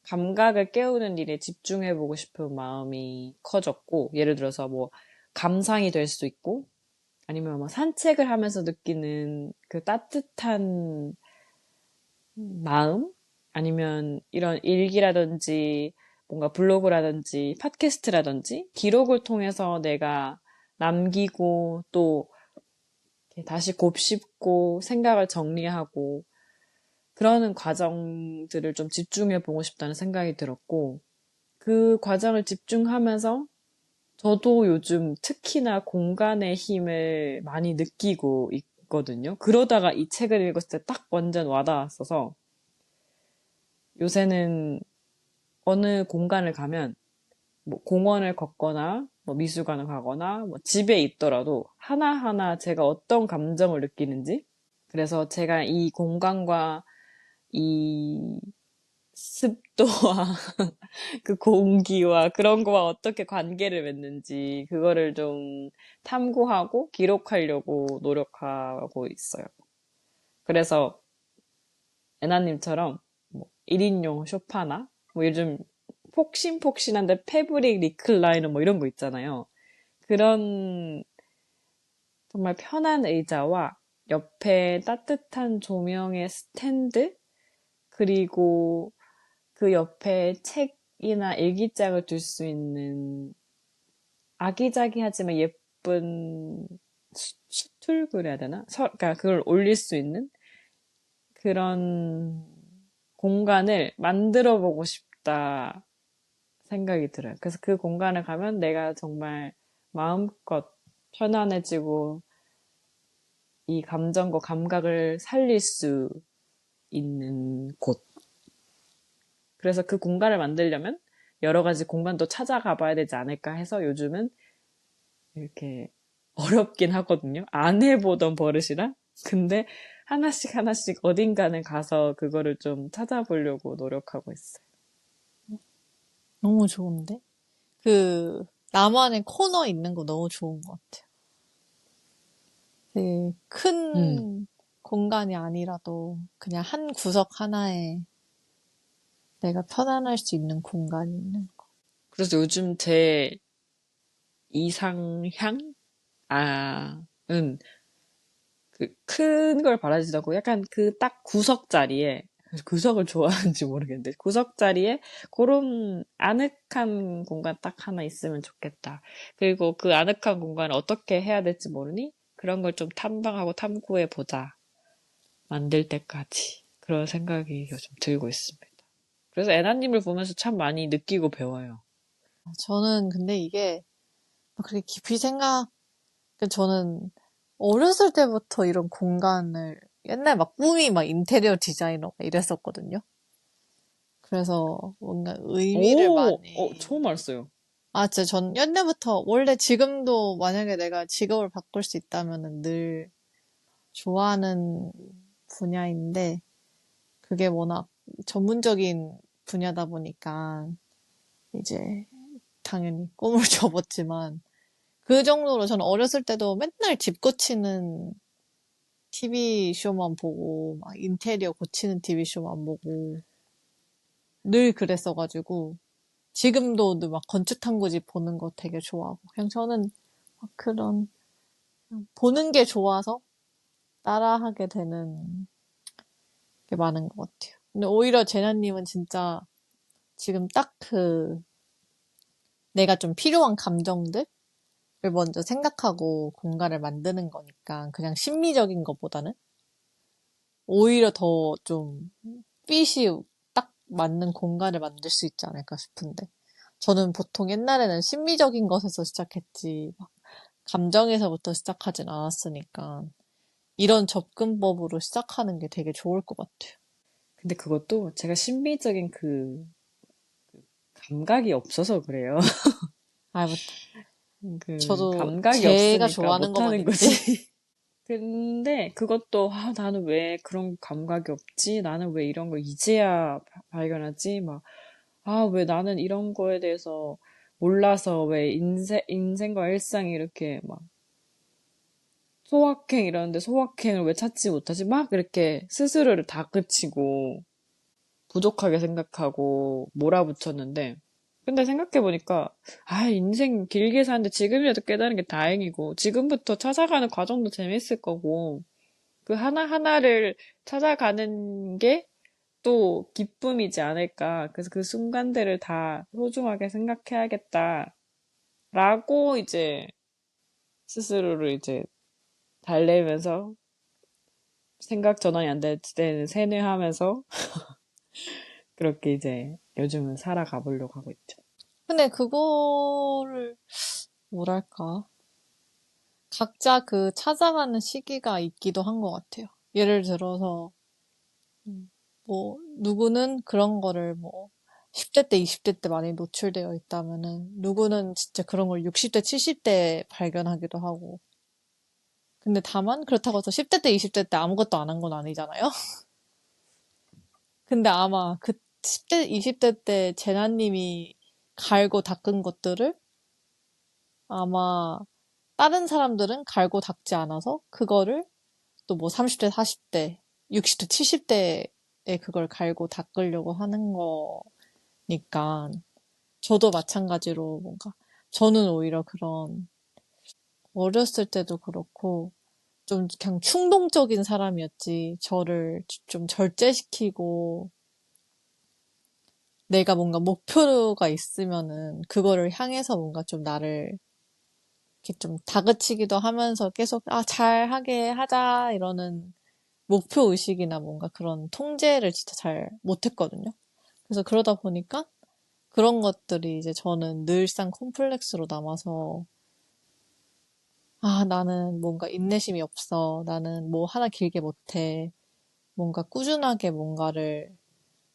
감각을 깨우는 일에 집중해보고 싶은 마음이 커졌고, 예를 들어서 뭐, 감상이 될 수 있고, 아니면 뭐 산책을 하면서 느끼는 그 따뜻한 마음? 아니면 이런 일기라든지, 뭔가 블로그라든지, 팟캐스트라든지, 기록을 통해서 내가 남기고, 또 이렇게 다시 곱씹고, 생각을 정리하고, 그러는 과정들을 좀 집중해보고 싶다는 생각이 들었고, 그 과정을 집중하면서 저도 요즘 특히나 공간의 힘을 많이 느끼고 있거든요. 그러다가 이 책을 읽었을 때 딱 완전 와닿았어서 요새는 어느 공간을 가면 뭐 공원을 걷거나 뭐 미술관을 가거나 뭐 집에 있더라도 하나하나 제가 어떤 감정을 느끼는지 그래서 제가 이 공간과 이 습도와 그 공기와 그런 거와 어떻게 관계를 맺는지 그거를 좀 탐구하고 기록하려고 노력하고 있어요. 그래서 애나님처럼 뭐 1인용 소파나 뭐 요즘 폭신폭신한데 패브릭 리클라이너 뭐 이런 거 있잖아요. 그런 정말 편한 의자와 옆에 따뜻한 조명의 스탠드 그리고 그 옆에 책이나 일기장을 둘 수 있는 아기자기하지만 예쁜 수툴 그래야 되나? 그러니까 그걸 올릴 수 있는 그런 공간을 만들어 보고 싶다 생각이 들어요. 그래서 그 공간을 가면 내가 정말 마음껏 편안해지고 이 감정과 감각을 살릴 수 있는 곳. 그래서 그 공간을 만들려면 여러 가지 공간도 찾아가 봐야 되지 않을까 해서 요즘은 이렇게 어렵긴 하거든요. 안 해보던 버릇이라. 근데 하나씩 하나씩 어딘가는 가서 그거를 좀 찾아보려고 노력하고 있어요. 너무 좋은데? 그, 나만의 코너 있는 거 너무 좋은 것 같아요. 되게 음. 큰 공간이 아니라도 그냥 한 구석 하나에 내가 편안할 수 있는 공간이 있는 거. 그래서 요즘 제 이상향? 은 그 큰 걸 바라지도 않고 약간 그 딱 구석 자리에 구석을 좋아하는지 모르겠는데 구석 자리에 그런 아늑한 공간 딱 하나 있으면 좋겠다. 그리고 그 아늑한 공간을 어떻게 해야 될지 모르니 그런 걸 좀 탐방하고 탐구해 보자. 만들 때까지. 그런 생각이 요즘 들고 있습니다. 그래서 애나님을 보면서 참 많이 느끼고 배워요. 저는 근데 이게 막 그렇게 깊이 저는 어렸을 때부터 이런 공간을 옛날 막 꿈이 막 인테리어 디자이너 막 이랬었거든요. 그래서 뭔가 의미를 많이 처음 알았어요. 진짜 전 옛날부터 원래 지금도 만약에 내가 직업을 바꿀 수 있다면은 늘 좋아하는 분야인데 그게 워낙 전문적인 분야다 보니까 이제 당연히 꿈을 접었지만 그 정도로 저는 어렸을 때도 맨날 집 고치는 TV 쇼만 보고 막 인테리어 고치는 TV 쇼만 보고 늘 그랬어가지고 지금도 늘 막 건축탐구집 보는 거 되게 좋아하고 그냥 저는 막 그런 그냥 보는 게 좋아서 따라하게 되는 게 많은 것 같아요. 근데 오히려 제나님은 진짜 지금 딱 내가 좀 필요한 감정들을 먼저 생각하고 공간을 만드는 거니까 그냥 심미적인 것보다는 오히려 더 좀 핏이 딱 맞는 공간을 만들 수 있지 않을까 싶은데 저는 보통 옛날에는 심미적인 것에서 시작했지 막 감정에서부터 시작하진 않았으니까 이런 접근법으로 시작하는 게 되게 좋을 것 같아요. 근데 그것도 제가 신비적인 그 감각이 없어서 그래요. 뭐, 그 저도 감각이 제가 없으니까 좋아하는 것만 못하는 있지. 거지. 근데 그것도 나는 왜 그런 감각이 없지? 나는 왜 이런 걸 이제야 발견하지? 막, 왜 나는 이런 거에 대해서 몰라서 왜 인생과 일상이 이렇게 막 소확행 이러는데 소확행을 왜 찾지 못하지? 막 이렇게 스스로를 다그치고 부족하게 생각하고 몰아붙였는데 근데 생각해보니까 인생 길게 사는데 지금이라도 깨달은 게 다행이고 지금부터 찾아가는 과정도 재밌을 거고 그 하나하나를 찾아가는 게 또 기쁨이지 않을까. 그래서 그 순간들을 다 소중하게 생각해야겠다라고 이제 스스로를 이제 달래면서 생각 전환이 안 될 때는 세뇌하면서 그렇게 이제 요즘은 살아가 보려고 하고 있죠. 근데 그거를 뭐랄까 각자 그 찾아가는 시기가 있기도 한 것 같아요. 예를 들어서 뭐 누구는 그런 거를 뭐 10대 때, 20대 때 많이 노출되어 있다면은 누구는 진짜 그런 걸 60대, 70대 발견하기도 하고. 근데 다만 그렇다고 해서 10대 때, 20대 때 아무것도 안 한 건 아니잖아요? 근데 아마 그 10대, 20대 때 제나님이 갈고 닦은 것들을 아마 다른 사람들은 갈고 닦지 않아서 그거를 또 뭐 30대, 40대, 60대, 70대에 그걸 갈고 닦으려고 하는 거니까 저도 마찬가지로 뭔가 저는 오히려 그런 어렸을 때도 그렇고 좀 그냥 충동적인 사람이었지 저를 좀 절제시키고 내가 뭔가 목표가 있으면은 그거를 향해서 뭔가 좀 나를 이렇게 좀 다그치기도 하면서 계속 잘하게 하자 이러는 목표 의식이나 뭔가 그런 통제를 진짜 잘 못했거든요. 그래서 그러다 보니까 그런 것들이 이제 저는 늘상 콤플렉스로 남아서 나는 뭔가 인내심이 없어. 나는 뭐 하나 길게 못해. 뭔가 꾸준하게 뭔가를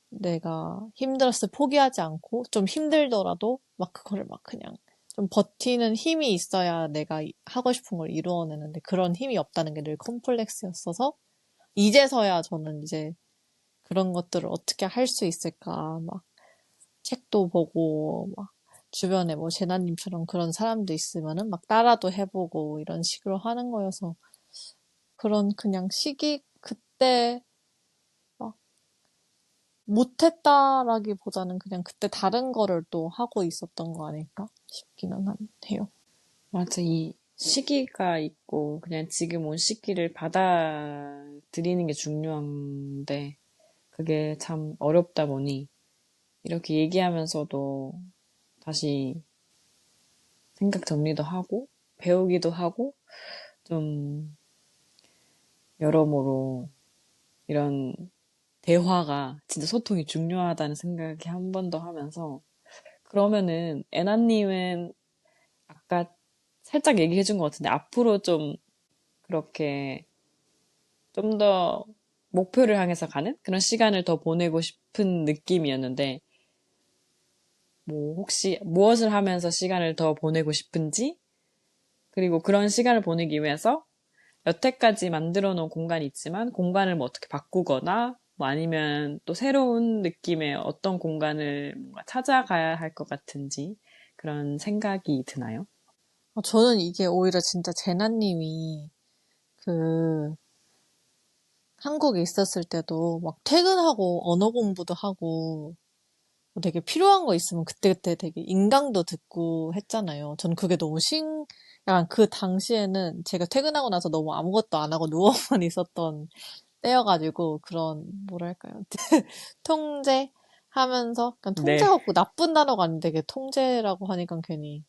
내가 힘들었을 때 포기하지 않고 좀 힘들더라도 막 그거를 막 그냥 좀 버티는 힘이 있어야 내가 하고 싶은 걸 이루어내는데 그런 힘이 없다는 게 늘 콤플렉스였어서 이제서야 저는 이제 그런 것들을 어떻게 할 수 있을까 막 책도 보고, 막, 주변에 뭐, 제나님처럼 그런 사람도 있으면은 막 따라도 해보고, 이런 식으로 하는 거여서, 그런 그냥 시기, 그때, 막, 못했다라기보다는 그냥 그때 다른 거를 또 하고 있었던 거 아닐까 싶기는 해요. 맞아, 이 시기가 있고, 그냥 지금 온 시기를 받아들이는 게 중요한데, 그게 참 어렵다 보니, 이렇게 얘기하면서도 다시 생각 정리도 하고, 배우기도 하고, 좀, 여러모로 이런 대화가 진짜 소통이 중요하다는 생각이 한 번 더 하면서, 그러면은, 애나님은 아까 살짝 얘기해 준 것 같은데, 앞으로 좀 그렇게 좀 더 목표를 향해서 가는 그런 시간을 더 보내고 싶은 느낌이었는데, 뭐, 혹시 무엇을 하면서 시간을 더 보내고 싶은지, 그리고 그런 시간을 보내기 위해서 여태까지 만들어 놓은 공간이 있지만, 공간을 뭐 어떻게 바꾸거나, 뭐 아니면 또 새로운 느낌의 어떤 공간을 뭔가 찾아가야 할 것 같은지, 그런 생각이 드나요? 저는 이게 오히려 진짜 제나님이 그 한국에 있었을 때도 막 퇴근하고 언어 공부도 하고 뭐 되게 필요한 거 있으면 그때그때 되게 인강도 듣고 했잖아요. 저는 그게 너무 약간 그 당시에는 제가 퇴근하고 나서 너무 아무것도 안 하고 누워만 있었던 때여가지고 그런 뭐랄까요. 통제하면서 그냥 네. 통제가 꼭 나쁜 단어가 아닌데 되게 통제라고 하니까 괜히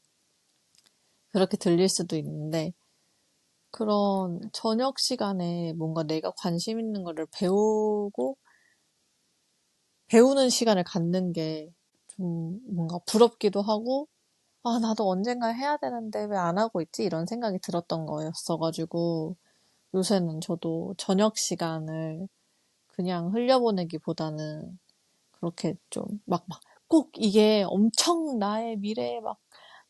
그렇게 들릴 수도 있는데 그런 저녁 시간에 뭔가 내가 관심 있는 거를 배우는 시간을 갖는 게 좀 뭔가 부럽기도 하고, 아, 나도 언젠가 해야 되는데 왜 안 하고 있지? 이런 생각이 들었던 거였어가지고, 요새는 저도 저녁 시간을 그냥 흘려보내기보다는 그렇게 좀 꼭 이게 엄청 나의 미래에 막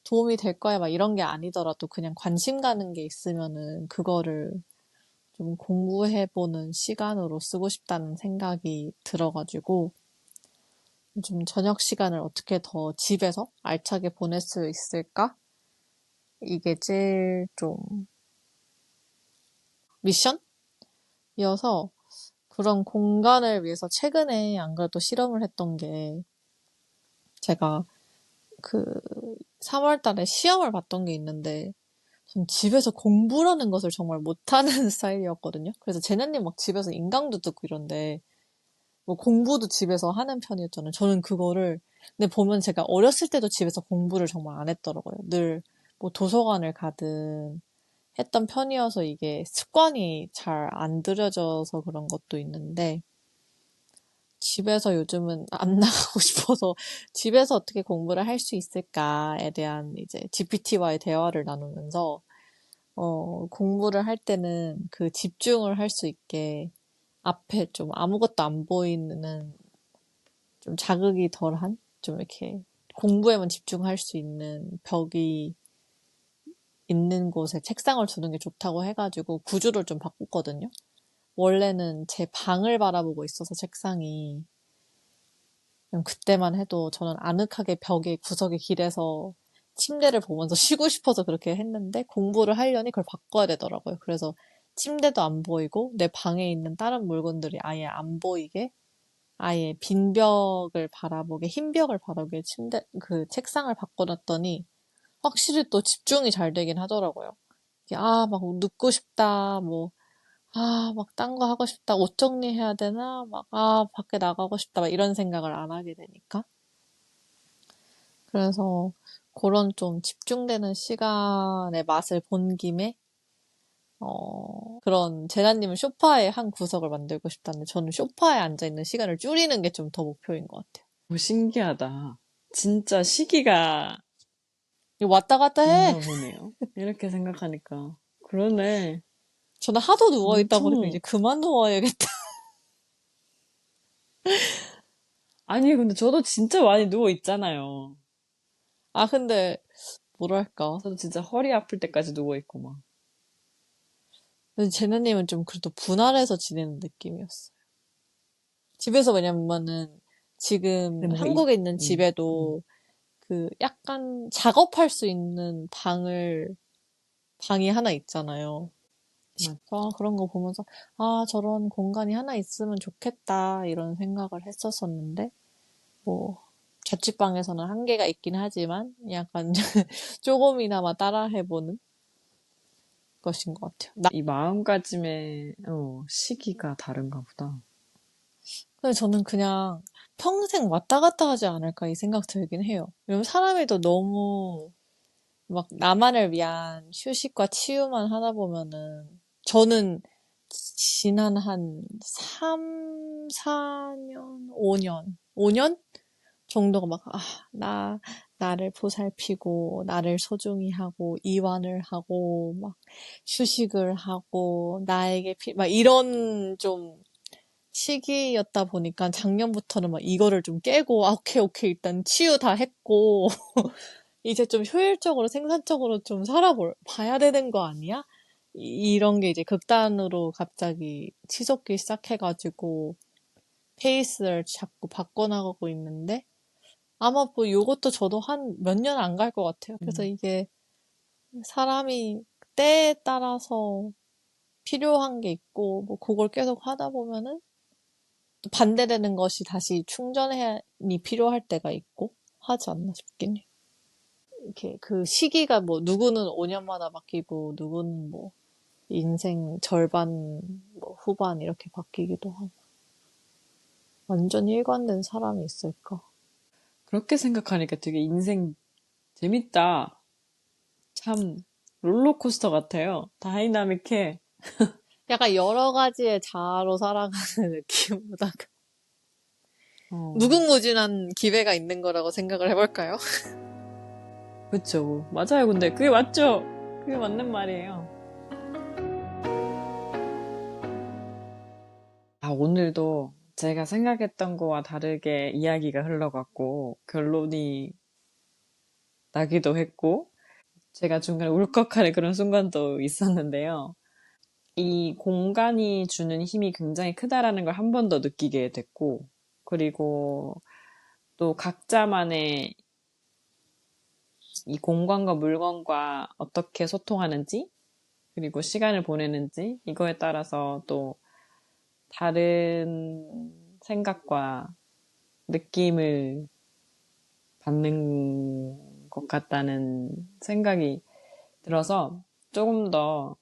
도움이 될 거야, 막 이런 게 아니더라도 그냥 관심 가는 게 있으면은 그거를 좀 공부해보는 시간으로 쓰고 싶다는 생각이 들어가지고, 좀 저녁 시간을 어떻게 더 집에서 알차게 보낼 수 있을까? 이게 제일 좀 미션이어서 그런 공간을 위해서 최근에 안 그래도 실험을 했던 게 제가 그 3월 달에 시험을 봤던 게 있는데 전 집에서 공부라는 것을 정말 못하는 스타일이었거든요. 그래서 제네님 막 집에서 인강도 듣고 이런데 뭐 공부도 집에서 하는 편이었잖아요. 저는 그거를 근데 보면 제가 어렸을 때도 집에서 공부를 정말 안 했더라고요. 늘 뭐 도서관을 가든 했던 편이어서 이게 습관이 잘 안 들여져서 그런 것도 있는데 집에서 요즘은 안 나가고 싶어서 집에서 어떻게 공부를 할 수 있을까에 대한 이제 GPT와의 대화를 나누면서 공부를 할 때는 그 집중을 할 수 있게 앞에 좀 아무것도 안 보이는 좀 자극이 덜한 좀 이렇게 공부에만 집중할 수 있는 벽이 있는 곳에 책상을 두는 게 좋다고 해가지고 구조를 좀 바꿨거든요. 원래는 제 방을 바라보고 있어서 책상이 그냥 그때만 해도 저는 아늑하게 벽에 구석에 길에서 침대를 보면서 쉬고 싶어서 그렇게 했는데 공부를 하려니 그걸 바꿔야 되더라고요. 그래서 침대도 안 보이고 내 방에 있는 다른 물건들이 아예 안 보이게 아예 빈 벽을 바라보게 흰 벽을 바라보게 그 책상을 바꿔놨더니 확실히 또 집중이 잘 되긴 하더라고요. 막 눕고 싶다, 뭐, 막 딴 거 하고 싶다, 옷 정리해야 되나, 밖에 나가고 싶다, 막 이런 생각을 안 하게 되니까. 그래서 그런 좀 집중되는 시간의 맛을 본 김에, 그런 제나님은 소파의 한 구석을 만들고 싶다는데 저는 소파에 앉아있는 시간을 줄이는 게 좀 더 목표인 것 같아요. 오, 신기하다. 진짜 시기가 이거 왔다 갔다 해! 있나 보네요. 이렇게 생각하니까. 그러네. 저는 하도 누워있다 보니까 이제 엄청, 그만 누워야겠다. 아니, 근데 저도 진짜 많이 누워 있잖아요. 근데, 뭐랄까. 저도 진짜 허리 아플 때까지 누워 있고 막. 근데 제나님은 좀 그래도 분할해서 지내는 느낌이었어요. 집에서 왜냐면은 지금 근데 뭔가 한국에 있는 음, 집에도 그 약간 작업할 수 있는 방이 하나 있잖아요. 맞- 그런 거 보면서, 아, 저런 공간이 하나 있으면 좋겠다, 이런 생각을 했었었는데, 뭐, 자취방에서는 한계가 있긴 하지만, 약간 조금이나마 따라해보는 것인 것 같아요. 이 마음가짐의 시기가 다른가 보다. 근데 저는 그냥 평생 왔다 갔다 하지 않을까 이 생각 들긴 해요. 왜냐면 사람이 또 너무 막 나만을 위한 휴식과 치유만 하다 보면은 저는 지난 한 3, 4년, 5년 정도가 막, 나를 보살피고, 나를 소중히 하고, 이완을 하고, 막 휴식을 하고, 막 이런 좀 시기였다 보니까 작년부터는 막 이거를 좀 깨고, 아, 오케이, 오케이, 일단 치유 다 했고, 이제 좀 효율적으로, 생산적으로 좀 봐야 되는 거 아니야? 이런 게 이제 극단으로 갑자기 치솟기 시작해가지고, 페이스를 자꾸 바꿔나가고 있는데, 아마 뭐 요것도 저도 한 몇 년 안 갈 것 같아요. 그래서 음, 이게 사람이 때에 따라서 필요한 게 있고, 뭐 그걸 계속 하다 보면은 또 반대되는 것이 다시 충전이 필요할 때가 있고 하지 않나 싶긴 해요. 이렇게 그 시기가 뭐 누구는 5년마다 바뀌고 누구는 뭐 인생 절반 뭐 후반 이렇게 바뀌기도 하고 완전 일관된 사람이 있을까? 그렇게 생각하니까 되게 인생 재밌다. 참 롤러코스터 같아요. 다이나믹해. 약간 여러 가지의 자아로 살아가는 느낌보다 어, 무궁무진한 기회가 있는 거라고 생각을 해볼까요? 그쵸. 맞아요. 근데 그게 맞죠? 그게 맞는 말이에요. 아, 오늘도 제가 생각했던 거와 다르게 이야기가 흘러갔고, 결론이 나기도 했고, 제가 중간에 울컥하는 그런 순간도 있었는데요. 이 공간이 주는 힘이 굉장히 크다라는 걸 한 번 더 느끼게 됐고, 그리고 또 각자만의 이 공간과 물건과 어떻게 소통하는지, 그리고 시간을 보내는지, 이거에 따라서 또 다른 생각과 느낌을 받는 것 같다는 생각이 들어서 조금 더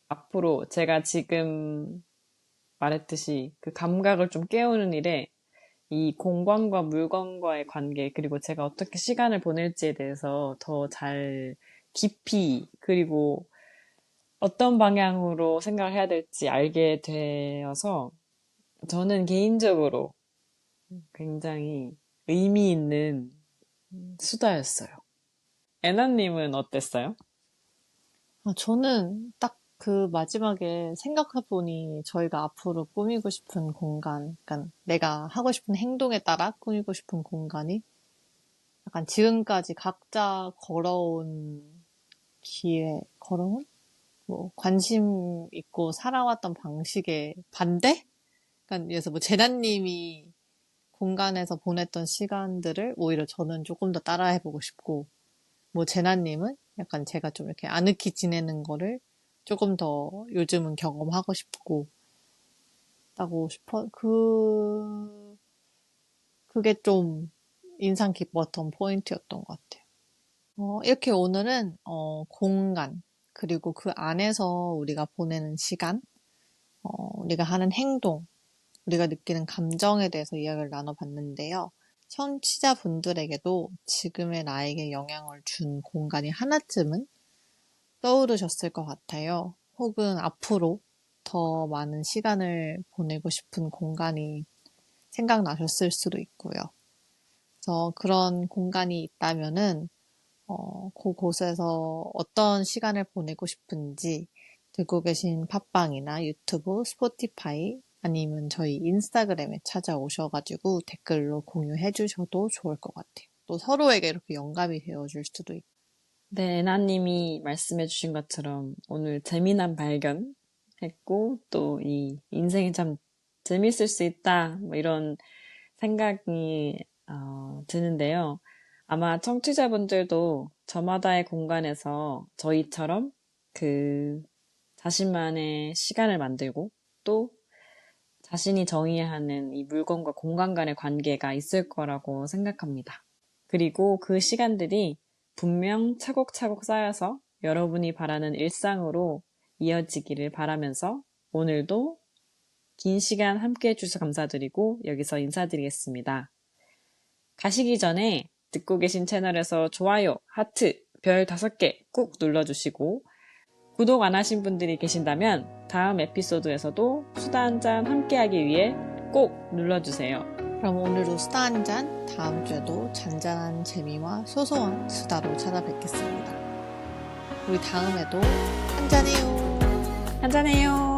앞으로 제가 지금 말했듯이 그 감각을 좀 깨우는 일에 이 공간과 물건과의 관계, 그리고 제가 어떻게 시간을 보낼지에 대해서 더 잘 깊이, 그리고 어떤 방향으로 생각을 해야 될지 알게 되어서 저는 개인적으로 굉장히 의미 있는 수다였어요. 애나님은 어땠어요? 저는 딱 그 마지막에 생각해보니 저희가 앞으로 꾸미고 싶은 공간, 그러니까 내가 하고 싶은 행동에 따라 꾸미고 싶은 공간이 약간 지금까지 각자 걸어온 뭐 관심 있고 살아왔던 방식의 반대? 그러니까 그래서 뭐 재단님이 공간에서 보냈던 시간들을 오히려 저는 조금 더 따라해보고 싶고, 뭐 재나님은 약간 제가 좀 이렇게 아늑히 지내는 거를 조금 더 요즘은 경험하고 싶고, 따고 싶어. 그게 좀 인상 깊었던 포인트였던 것 같아요. 이렇게 오늘은, 공간, 그리고 그 안에서 우리가 보내는 시간, 우리가 하는 행동, 우리가 느끼는 감정에 대해서 이야기를 나눠봤는데요. 청취자분들에게도 지금의 나에게 영향을 준 공간이 하나쯤은 떠오르셨을 것 같아요. 혹은 앞으로 더 많은 시간을 보내고 싶은 공간이 생각나셨을 수도 있고요. 그래서 그런 공간이 있다면은, 그곳에서 어떤 시간을 보내고 싶은지 듣고 계신 팟빵이나 유튜브, 스포티파이 아니면 저희 인스타그램에 찾아오셔가지고 댓글로 공유해 주셔도 좋을 것 같아요. 또 서로에게 이렇게 영감이 되어줄 수도 있고. 네, 애나님이 말씀해주신 것처럼 오늘 재미난 발견 했고, 또 이 인생이 참 재밌을 수 있다, 뭐 이런 생각이 드는데요. 아마 청취자분들도 저마다의 공간에서 저희처럼 그 자신만의 시간을 만들고 또 자신이 정의하는 이 물건과 공간 간의 관계가 있을 거라고 생각합니다. 그리고 그 시간들이 분명 차곡차곡 쌓여서 여러분이 바라는 일상으로 이어지기를 바라면서 오늘도 긴 시간 함께 해주셔서 감사드리고 여기서 인사드리겠습니다. 가시기 전에 듣고 계신 채널에서 좋아요, 하트, 별 5개 꾹 눌러주시고 구독 안 하신 분들이 계신다면 다음 에피소드에서도 수다 한잔 함께하기 위해 꼭 눌러주세요. 그럼 오늘도 수다 한 잔, 다음 주에도 잔잔한 재미와 소소한 수다로 찾아뵙겠습니다. 우리 다음에도 한잔해요. 한잔해요.